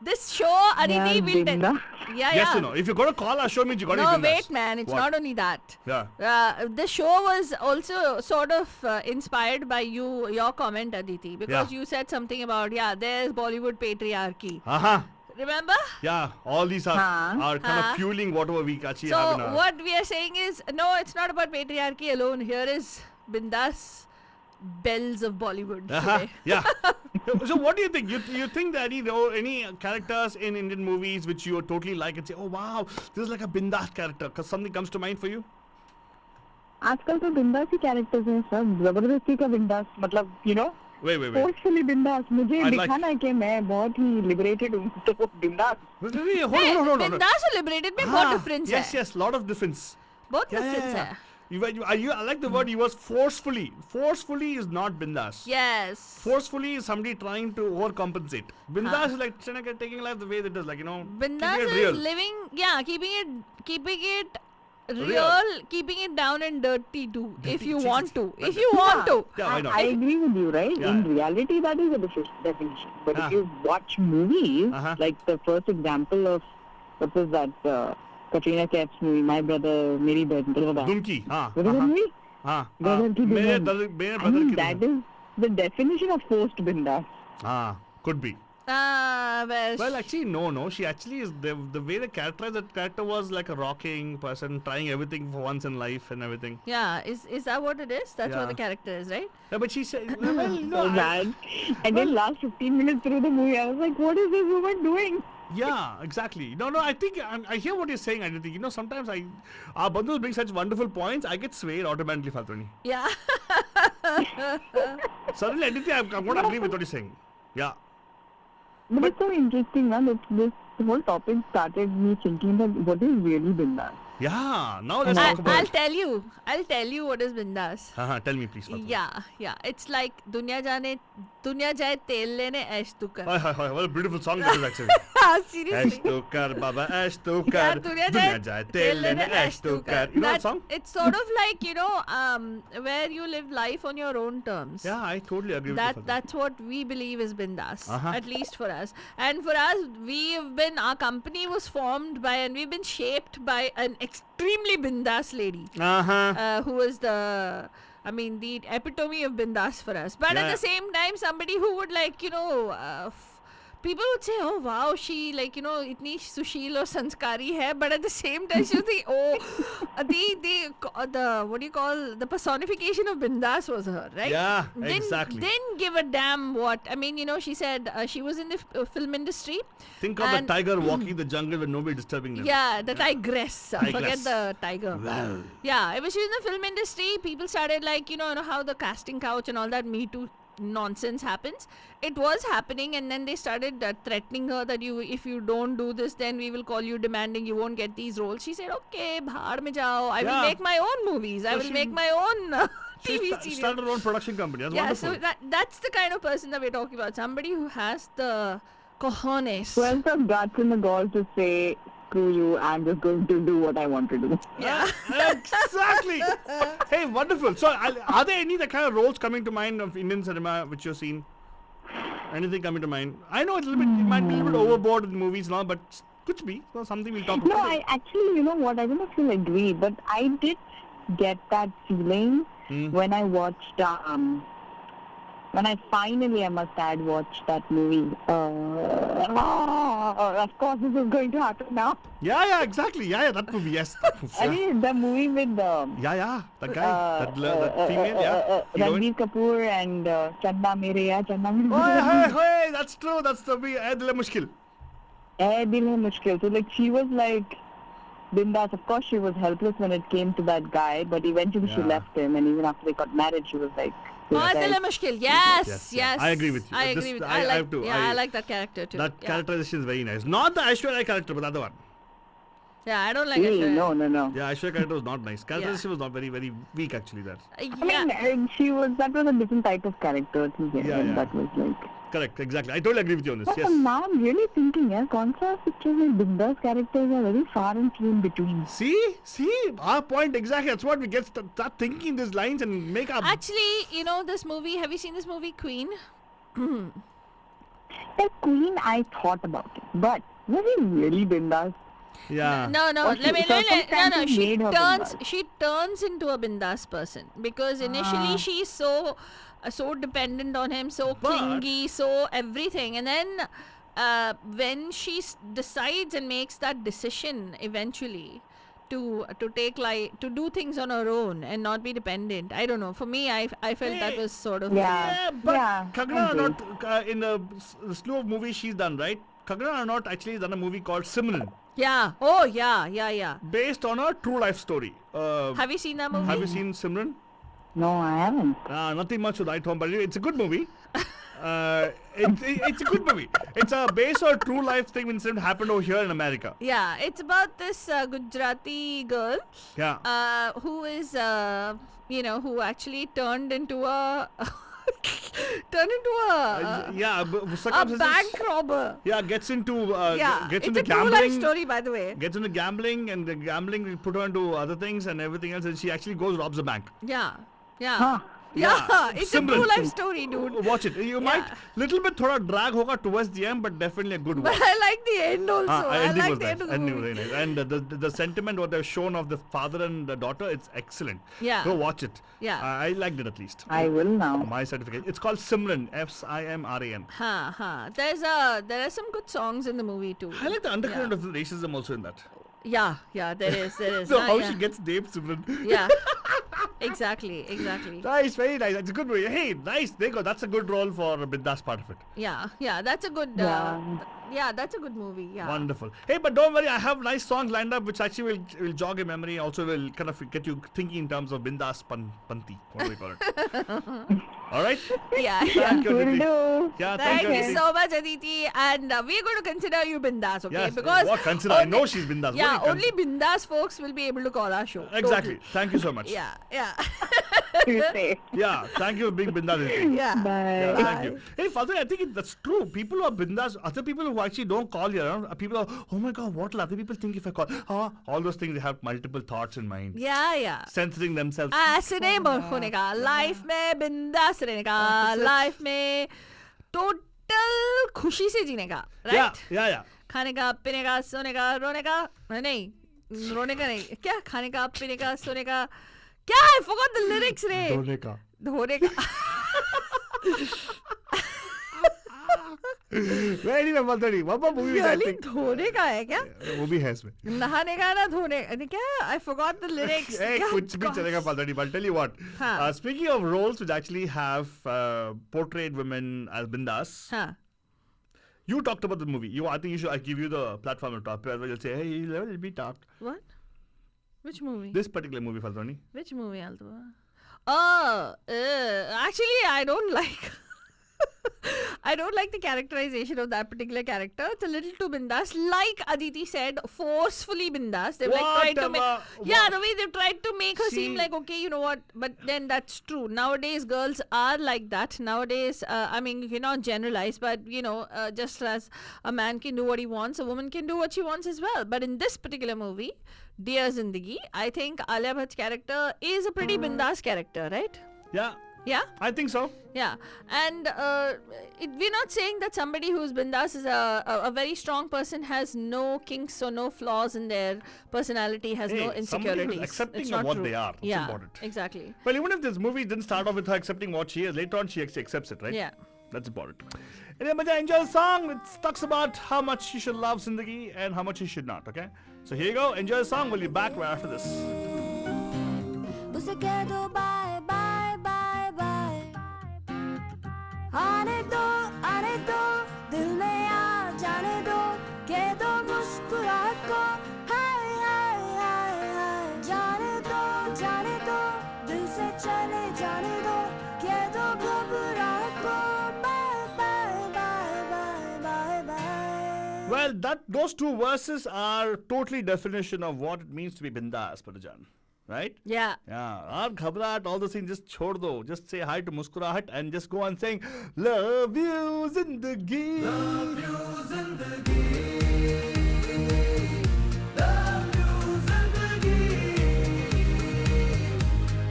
This show, Aditi, will Binda. Yes or no? If you're going to call our show, means you got to be No, bindas. wait, man. It's What? not only that. Yeah. The show was also sort of inspired by your comment, Aditi, because Yeah. you said something about, there's Bollywood patriarchy. Uh-huh. Remember? Yeah, all these are kind of fueling whatever we actually have in So our... what we are saying is, no, it's not about patriarchy alone. Here is Bindas bells of Bollywood today. Yeah. So what do you think? You think that any characters in Indian movies which you totally like and say, oh wow, this is like a bindas character, because something comes to mind for you? आजकल तो बिंदास ही characters हैं सब जबरदस्ती का बिंदास मतलब Wait. Forcefully बिंदास मुझे I'd like- दिखाना है कि मैं बहुत ही लिबरेटेड हूँ तो बिंदास Hold Hey, on. Bindas और liberated में बहुत difference है. Yes, lot of difference. बहुत difference है. I like the word you was forcefully. Forcefully is not bindas. Yes. Forcefully is somebody trying to overcompensate. Bindas is like taking life the way it is, like Bindas keeping it is real. living, keeping it real, Real. keeping it down and dirty too, if you Jesus. want to. If you want to. Yeah, why not? I agree with you, right? Yeah. In reality, that is a definition. But Ah. if you watch movies, Uh-huh. like the first example of what was that Katrina Kaif's movie, My Brother, Meri Behen. Dunki. What is that movie? Brother ki मेरे दुल्हन. brother I mean, की that दुल्हन. is the definition of forced bindas. Could be. Well, actually, no. She actually is the way they characterized that character was like a rocking person trying everything for once in life and everything. Yeah, is that what it is? That's what the Yeah. character is, right? Yeah, but she said, well, no, So bad. And then last 15 minutes through the movie, I was like, what is this woman doing? yeah, exactly. No, I think I hear what you're saying. I think sometimes our bundles bring such wonderful points. I get swayed automatically, Faltoni. Yeah. Suddenly, Aditi, I'm going to agree with what you're saying. Yeah. But it's so interesting, man. This whole topic started me thinking that what is really bindas? Yeah. Now let's talk about. I'll tell you what is bindas. Tell me, please. Fatma. Yeah. It's like दुनिया जाए तेल लेने ऐश तू कर. Hi. What a beautiful song that is actually. Seriously. ऐश तो कर बाबा ऐश तो यार, कर दुनिया दुनिया जाए जाए तेल लेने ऐश तो कर. You know that song? It's sort of like, where you live life on your own terms. Yeah, I totally agree with you. Fatma. That's what we believe is bindas, Uh-huh. at least for us. And for us, our company was formed by, and we've been shaped by an extremely bindas lady, who was the epitome of bindas for us. But at Yeah. the same time, somebody who would people would say, oh wow, she itni sushil or sanskari hai, but at the same time she was the what do you call, the personification of bindas was her, right? Yeah, exactly. Didn't give a damn what, she said she was in the film industry. Think of the and- tiger walking the jungle with nobody disturbing them. Yeah, the tigress. Forget Tigress. the tiger. Wow. Yeah, it was she was in the film industry. People started how the casting couch and all that Me Too nonsense happens. It was happening, and then they started threatening her that if you don't do this, then we will call you demanding. You won't get these roles. She said, "Okay, bhaar mein jao. I will Yeah. make my own movies. I So will she- make my own She TV series." started her own production company. That's Yeah, wonderful. so that's the kind of person that we're talking about. Somebody who has the cojones. Well, the guts and the gall to say, screw you, I'm just going to do what I want to do. Yeah. Exactly. Hey, wonderful. So, are there any kind of roles coming to mind of Indian cinema which you've seen? Anything coming to mind? I know it might be a little bit overboard in movies now, but could be. So something we'll talk No, about. I actually, you know what, I don't know if you'll agree, but I did get that feeling when I watched, when I finally, I must add, watched that movie. Of course, this is going to happen now. Yeah, exactly. Yeah, that movie, yes. That movie, I mean, the movie with yeah, that guy, that female, yeah. heroine. Ranbir Kapoor and Chanda Mere Ya, Chanda Mere Hey, that's true. That's the movie. Ae Dil Hai Mushkil. Ae Dil Hai Mushkil. So like she was like bindas. Of course, she was helpless when it came to that guy, but eventually she Yeah. left him, and even after they got married, she was like. Oh, Dil Hai Mushkil. Yes. I agree with you. I This- agree with. I have to- I like that character too. That yeah. characterization is very nice. Not the Aishwarya character, but the other one. Yeah, I don't like Really? it. No. Yeah, Aishwarya character was not nice. Characterization was not very, very weak actually there. I mean, that was a different type of character to hear, Yeah, and yeah. that was like. Correct, exactly. I totally agree with you on this. But Yes. now I'm really thinking, kaun sa picture mein bindas characters are very far and few in between. See, our point exactly. That's what we get start thinking these lines and make up. Actually, this movie. Have you seen this movie, Queen? The Queen, I thought about it, but was he really bindas? Yeah. No. Or Let me. circumstances She made her turns. bindas. She turns into a bindas person because initially she's so dependent on him, so But- clingy, so everything, and then when she decides and makes that decision eventually to do things on her own and not be dependent. I don't know. For me, I felt that was sort of Yeah. But Yeah, Kangana agreed. Ranaut in the slew of movies she's done, right? Kangana Ranaut actually has done a movie called Simran, Yeah. Oh yeah. based on a true life story. Have you seen that movie? Have you seen Simran? No, I haven't. Nothing much to write home, but it's a good movie. It's a good movie. It's a based on a true life thing incident happened over here in America. Yeah, it's about this Gujarati girl Yeah. who is, who actually turned into a Yeah, a circumstances. bank robber. Yeah, gets into Yeah, gets it's into a true life gambling. story, by the way. Gets into gambling, and the gambling will put her into other things and everything else, and she actually goes robs a bank. Yeah. Huh. Yeah, It's Simran. a true life story, dude. Watch it. You might little bit thoda drag hoga towards the end, but definitely a good But watch. I like the end also. I ending like was the nice. end of the Ending was movie. very nice. And the sentiment what they've shown of the father and the daughter, it's excellent. Yeah. Go watch it. Yeah. I liked it at least. I will now. My certificate. It's called Simran. Simran. There are some good songs in the movie too. I like the undercurrent of racism also in that. Yeah, there is. So how yeah. she gets named Simran. Yeah. Exactly. Nice, very nice. It's a good movie. Hey, nice. There you go. That's a good role for Bindas part of it. Yeah, that's a good. That's a good movie. Yeah. Wonderful. Hey, but don't worry. I have nice songs lined up, which actually will jog your memory. Also, will kind of get you thinking in terms of Bindas Panti. What do we call it? All right? Yeah. Thank you, Will Aditi. do. Yeah, Thank you Aditi. so much, Aditi. And we're going to consider you bindas, okay? Yes, Because what consider? I know she's bindas. Yeah, What do you only bindas folks will be able to call our show. Exactly. Totally. Thank you so much. Yeah, yeah. You say. Yeah, thank you for being bindas. Aditi. Yeah. Yeah, Bye. thank you. Hey, Father, I think that's true. People who are bindas, other people who actually don't call you around, people are, oh my God, what will other people think if I call? All those things, they have multiple thoughts in mind. Yeah, yeah. Censoring themselves. ऐसे नहीं होने का life में बिंदास रहने का life में total खुशी से जीने का Yeah, राइट yeah. खाने का पीने का सोने का रोने का नहीं रोने का नहीं क्या खाने का पीने का सोने का क्या है forgot the lyrics रे धोने का. धोने का Very well, Madhuri. What about movie? I really think धोने का है क्या वो भी है इसमें. नहाने का ना धोने क्या I forgot the lyrics Hey, क्या कुछ भी चलेगा Madhuri. But I'll tell you what. हाँ. Speaking of roles which actually have portrayed women as bindas, हाँ you talked about the movie. I think I give you the platform to talk. Where you'll say, hey, let me talk. what which movie This particular movie, Faltoni. Which movie, Aldo? Oh, actually, I don't like. I don't like the characterization of that particular character. It's a little too bindas. Like Aditi said, forcefully bindas. They've like tried to make. Yeah, the way they've tried to make her seem See- like okay, you know what? But then that's true. Nowadays, girls are like that. Nowadays, I mean, you cannot generalize, but you know, just as a man can do what he wants, a woman can do what she wants as well. But in this particular movie, Dear Zindagi, I think Alia Bhatt's character is a pretty bindas character, right? Yeah, Yeah? I think so. Yeah. And we're not saying that somebody who's bindas is a very strong person, has no kinks or no flaws in their personality, has no Hey, somebody who's insecurities. accepting It's of not what true. they are. That's Yeah, important. exactly. Well, even if this movie didn't start off with her accepting what she is, later on she actually accepts it, right? Yeah. That's important. Anyway, Maja, enjoy the song. It talks about how much you should love Zindagi and how much you should not, okay? So here you go. Enjoy the song. We'll be back right after this. उसे कह दो bye bye bye bye आने दो दिल में आ जाने दो कह दो मुस्कुराहट को हाय हाय हाय हाय जाने दो दिल से चले जाने दो कह दो घबराहट को bye bye bye bye bye bye Well, those two verses are totally definition of what it means to be bindas, Parajan. Right? Yeah. Yeah. Aap ghabrat, all those things, just chhod do. Just say hi to Muskurahat and just go on saying, Love you, Zindagi. Love you, Zindagi. Love you, Zindagi.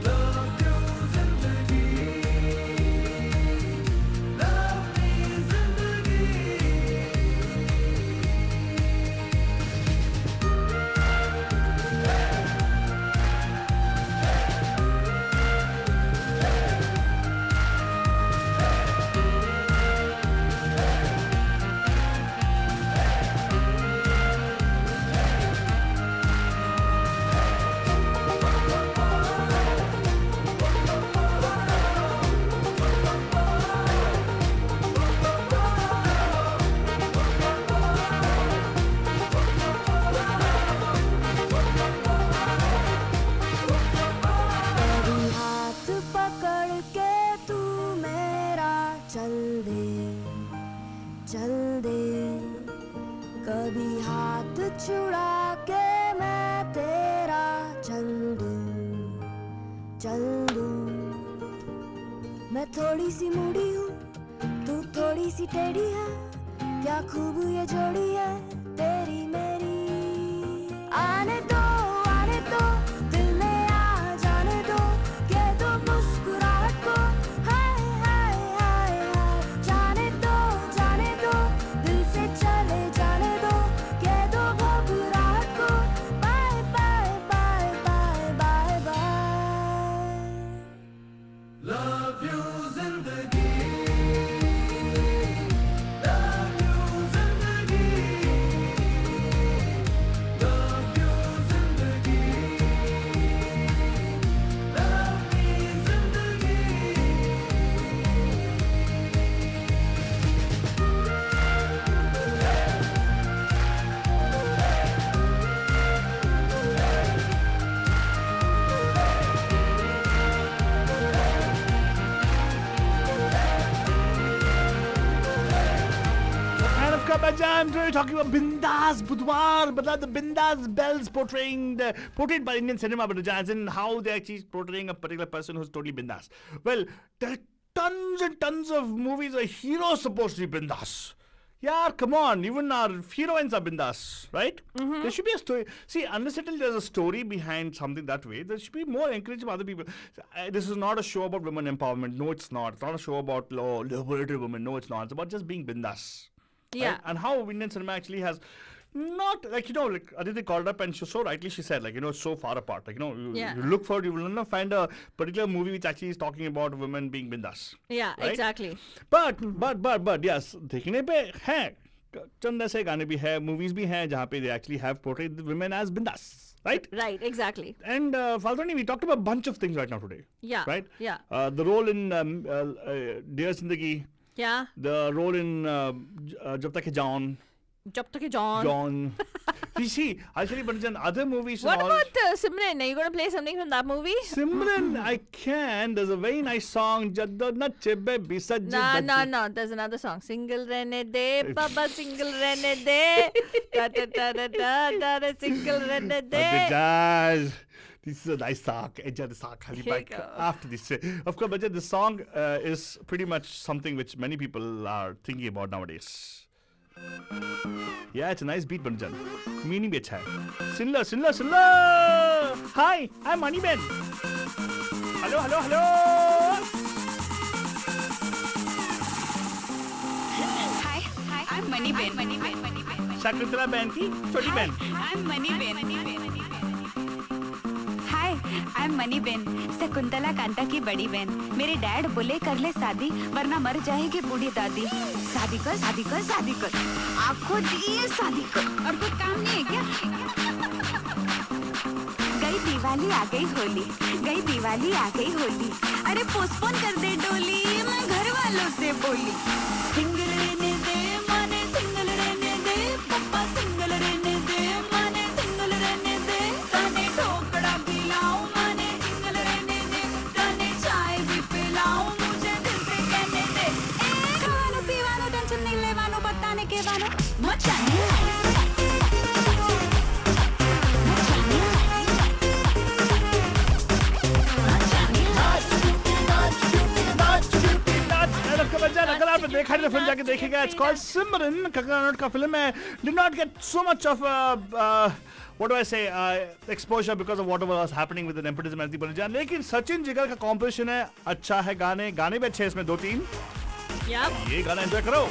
Love you, Zindagi. Love me, Zindagi. कभी हाथ पकड़ के तू मेरा चल दे कभी हाथ छुड़ा के मैं तेरा चल दूं मैं थोड़ी सी मूडी हूँ तू थोड़ी सी टेढ़ी है क्या खूब ये जोड़ी है तेरी मेरी आने दो दिल में आ जाने दो कह दो मुस्कुराहट को हाय हाय हाय हाय जाने दो दिल से चले जाने दो कह दो घबराहट को bye bye bye bye bye bye Love you, Zindagi. Love you, Zindagi. Love you, Zindagi. Bachchan, today we're talking about Bindaas Budwar, but the Bindaas Bells portrayed by Indian cinema, and how they actually portraying a particular person who's totally bindas. Well, there are tons and tons of movies where heroes supposed to be bindas. Yeah, come on, even our heroines are bindas, right? There should be a story. See, unless there's a story behind something that way, there should be more encouragement of other people. This is not a show about women empowerment. No, it's not. It's not a show about liberated women. No, it's not. It's about just being bindas. Yeah. Right? And how Indian cinema actually has not, like Aditi called up and so rightly she said, it's so far apart. You look for it, you will not find a particular movie which actually is talking about women being bindas. Yeah, right? exactly. But yes, देखने पे हैं चंद ऐसे गाने भी हैं, movies भी हैं जहाँ पे they actually have portrayed the women as bindas. Right? Right, exactly. And Falguni, we talked about a bunch of things right now today. Yeah. Right? Yeah. The role in Dear Zindagi. Yeah. The role in Jab Tak Hai Jaan. Jab Tak Hai Jaan. You see, I'll tell you, but other movies. What about Simran? Are you going to play something from that movie? Simran, I can. There's a very nice song. Jaddo Nache Baby Sajj. No. There's another song. Single Rehne De, Baba Single Rehne De. Da Single Rehne De. Jazz. This is a nice song. Enjoy the song. After this. Of course, but this song is pretty much something which many people are thinking about nowadays. Yeah, it's a nice beat, Banjan. Meaning bhi acha hai. Sin lo. Hi, I'm Money Ben. Hello. Hi, I'm Money Ben. Shakuntala Ben ki choti Ben. I'm Money Ben. Hi, I'm Money Ben. Shakuntala Kanta की बड़ी बहन. मेरे dad बोले कर ले शादी वरना मर जाएगी बूढ़ी दादी. शादी कर. आपको चाहिए शादी कर. और कोई काम नहीं है क्या? गई दिवाली आ गई होली. अरे पोस्टपोन कर दे डोली. मैं घर वालों से बोली. सिंगल रहने दे माने सिंगल रहने दे. पापा सिंगल रहने दे माने सिंगल रहने दे. ताने ढोकड़ा पिलाओ माने सिंगल रहने दे. ताने चाय भी पिलाओ मुझे दिल से कहने दे. खानो पीवानो टेंशन नहीं लेवानो बताने के वानो. मचानी अगर आपने देखा है तो फिल्म जाके देखिएगा. It's called Simran. Kankana Ranaut का फिल्म है. Did not get so much of what do I say exposure because of whatever was happening with the nepotism and the Banjan. लेकिन सचिन जिगर का कॉम्पोजिशन है, अच्छा है. गाने भी अच्छे हैं इसमें 2-3. ये गाना एंजॉय करो.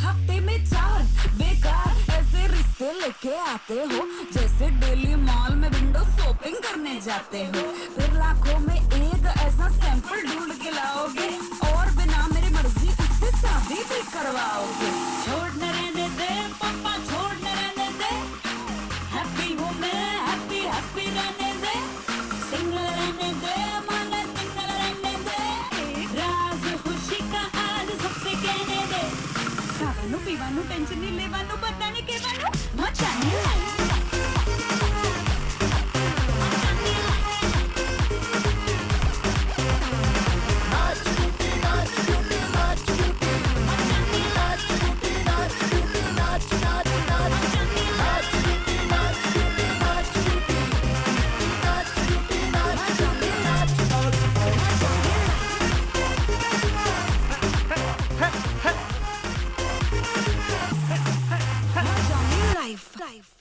हफ्ते में 4 बेकार ऐसे रिश्ते लेके आते हो जैसे डेली मॉल में विंडो शॉपिंग करने जाते हो. फिर लाखों में एक ऐसा सैंपल ढूंढ के लाओगे और बिना मेरी मर्जी उससे शादी भी करवाओगे. छोड़ने रहने दे पापा छोड़ने रहने दे. हैप्पी हूँ मैं हैप्पी रहने दे. सिंगल रहने दे माने सिंगल रहने दे. राज खुशी का आज सबसे कहने दे. खावानो पीवानो टेंशन नहीं लेवानो बताने के वानो. मचानी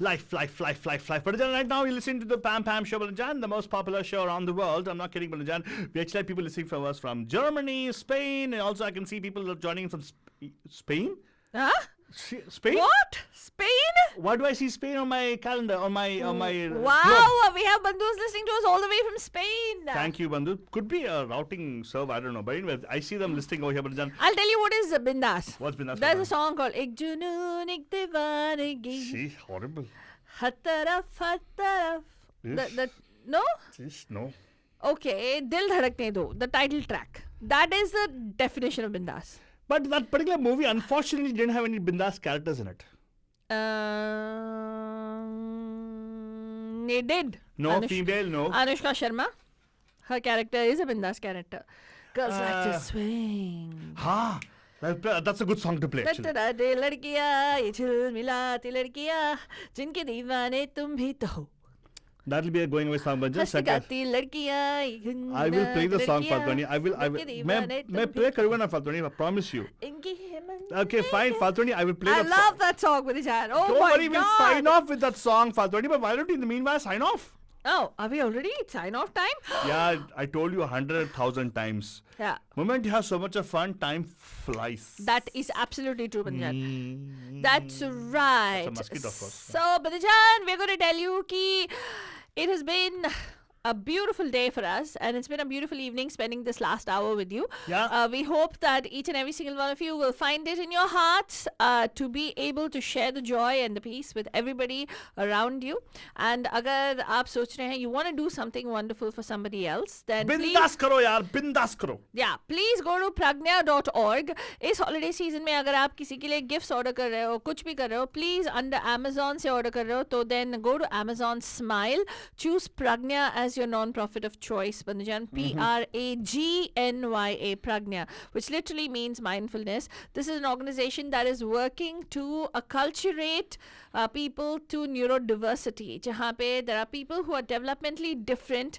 Life. But right now you're listening to the Pam Pam Show, Banjan, the most popular show around the world. I'm not kidding, Banjan. We actually have people listening from us from Germany, Spain, and also I can see people joining from Spain. Huh? Spain? What? Spain? Why do I see Spain on my calendar, on my Wow, globe? we have Bandhus listening to us all the way from Spain. Thank you, Bandhu. Could be a routing serve, I don't know. But anyway, I see them listening over here, Banjan. I'll tell you what is Bindas. What's Bindas? There's a song called Ek Junoon Ek Divanagi. See, horrible. Hat taraf. No? Jeez, no. Okay, Dil Dhadakne Do, the title track. That is the definition of Bindas. But that particular movie, unfortunately, didn't have any bindas characters in it. It did. No, female, no. Anushka Sharma. Her character is a Bindas character. Girls like to swing. Ha! That's a good song to play, actually. टटराते लड़कियां ये झिलमिलाती लड़कियां जिनके दीवाने तुम भी तो हो That will be a going away song, but just हंस second. गाती लड़कियां ये I will play the song, लड़कियां, Faltwani. I will. जिनके दीवाने मैं तुम play भी करूँगा ना, Faltwani. I promise you. इनकी हिम्मत Okay, fine, Faltwani. I will play I that love song. that song with Jan. Oh Don't my worry, we'll god. sign off with that song, Faltwani. But why don't you in the meanwhile sign off? Oh, are we already sign off time? Yeah, I told you 100,000 times. Yeah. Moment you have so much of fun, time flies. That is absolutely true, Banjan. That's right. That's a mosquito, of course. So, Banjan, we're going to tell you ki it has been a beautiful day for us, and it's been a beautiful evening spending this last hour with you. Yeah. We hope that each and every single one of you will find it in your hearts to be able to share the joy and the peace with everybody around you. And agar aap soch rahe hain you want to do something wonderful for somebody else, then please Bindas karo, yaar. Bindas karo. yeah, please go to pragnya.org. इस holiday season में अगर आप किसी के लिए gifts order कर रहे हो, कुछ भी कर रहे हो, please under Amazon से order कर रहे हो, तो then go to Amazon Smile, choose Pragnya as your non-profit of choice, Bandhujan, Pragnya, Pragnya, which literally means mindfulness. This is an organization that is working to acculturate people to neurodiversity, जहाँ पे there are people who are developmentally different.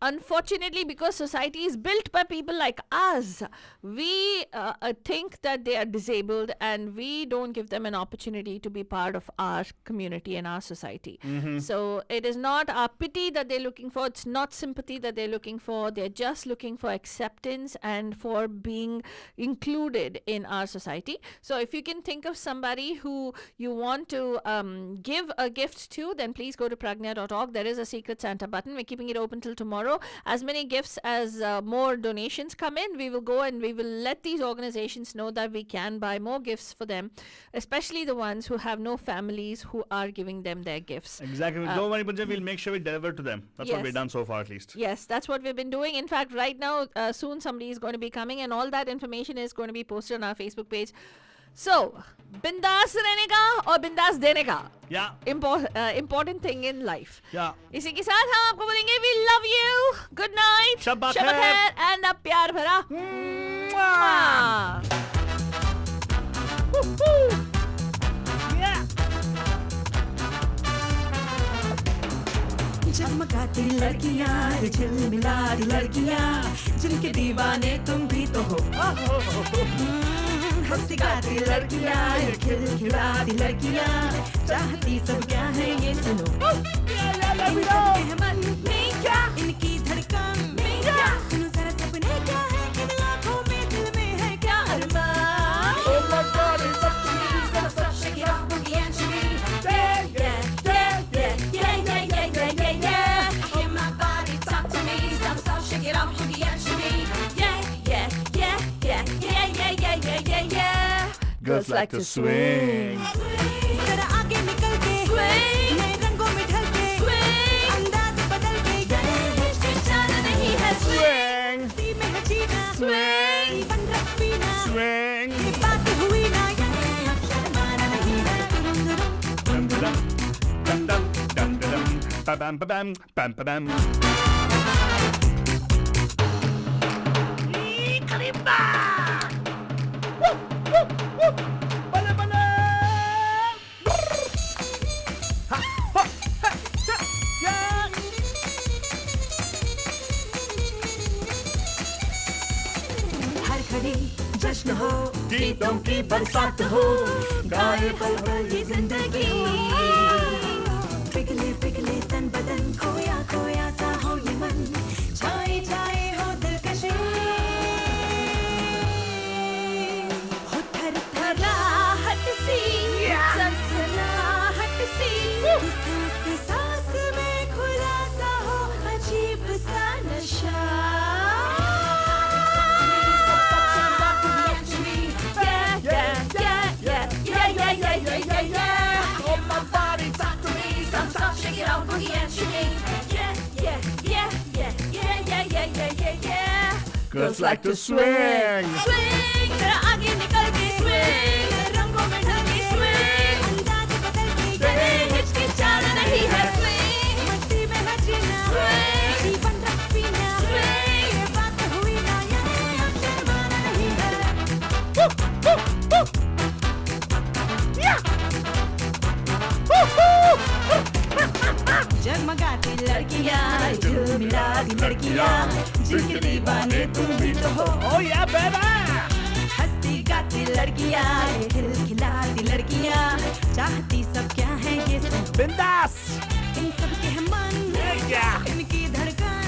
Unfortunately, because society is built by people like us, we think that they are disabled and we don't give them an opportunity to be part of our community and our society. So it is not our pity that they're looking for, it's not sympathy that they're looking for, they're just looking for acceptance and for being included in our society. So if you can think of somebody who you want to give a gift to, then please go to pragnya.org. There is a Secret Santa button. We're keeping it open till tomorrow. As many gifts as more donations come in, we will go and we will let these organizations know that we can buy more gifts for them, especially the ones who have no families who are giving them their gifts. Exactly. Don't worry, Punjab. We'll make sure we deliver to them. That's what Yes. we've done so far, at least. Yes, that's what we've been doing. In fact, right now, soon somebody is going to be coming and all that information is going to be posted on our Facebook page. So, bindas रहने का और bindas देने का. Yeah. Important thing in life. Yeah. इसी के साथ हम आपको बोलेंगे we love you, good night, Shab Shab बख़ैर. बख़ैर and अब प्यार भरा. झगमगाती लड़कियां ये झिलमिलाती लड़कियां जिनके दीवाने तुम भी तो हो हंसती गाती लड़कियां ये खिलखिलाती लड़कियां चाहती सब क्या है ये सुनो इनके मन में क्या इनकी धड़कन में क्या सुनो जरा सपने क्या है इन लाखों में दिल में है क्या अरमान oh my god it's up to me so shake it off boogie and shimmy yeah yeah yeah yeah yeah yeah yeah yeah yeah I hear my body talk to me so shake it off boogie and shimmy yeah yeah yeah yeah yeah yeah yeah yeah yeah yeah Girls like to swing. जरा आगे निकल के नए रंगों में ढल के अंदाज बदल के हिचकिचाना नहीं है Swing. दी में है जीना जीवन रस पीना Swing. ये बात हुई ना ये अब शर्माना नहीं है Dum dum dum dum dum dum ba bam ba bam bam ba bam. Bale bale. Ha ha ha yeah. हर घड़ी जश्न हो गीतों की बरसात हो गाए पल पल ये जिंदगी पिघले पिघले तन बदन खोया खोया सा हो ये मन छाए छाए हो दिलकशी हो थर थराहट सी सनसनाहट सी सांस सांस में खुलासा हो अजीब सा नशा Girls like to swing. Swing, जरा आगे निकल के swing, रंगों में ढल के swing, अंदाज बदल के हिचकिचाना नहीं है swing, मस्ती में है जीना swing, जीवन रस पीना swing, ये बात हुई ना ये अब शर्माना नहीं है दिल मिला दी लड़कियां जिनके दीवाने तुम भी तो हो Oh yeah, baby! हंसती गाती लड़कियां ये दिल खिलाती लड़कियां चाहती सब क्या है ये सब Bindas! इन सब के है मन इनकी धड़कन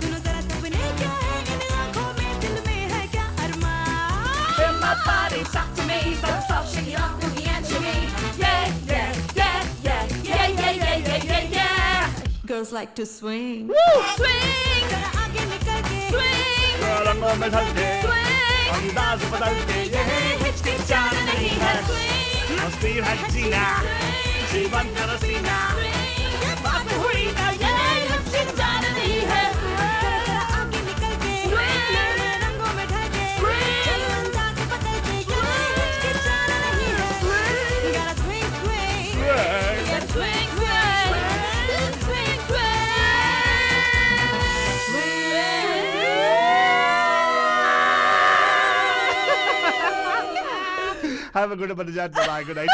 सुनो जरा सपने क्या है इन आँखों में दिल में है क्या अरमान Feel my body, talk to me, so soft, shake it off, boogie and shimmy. Yeah, yeah, yeah, yeah, yeah, yeah, yeah, yeah, yeah, yeah. girls like to swing Swing, जरा आगे निकल के swing, रंगों में ढल के swing. अंदाज बदल के ये हिचकिचाना नहीं है. Swing, मस्ती है जीना जीवन का रसीना बात हुई ना ये हिचकिचाना नहीं है. जरा आगे निकल के रंगों में ढल के चलो अंदाज बदल के ये हिचकिचाना नहीं है gotta swing swing Yeah, swing, swing, swing, Have a good one, Bye, good night.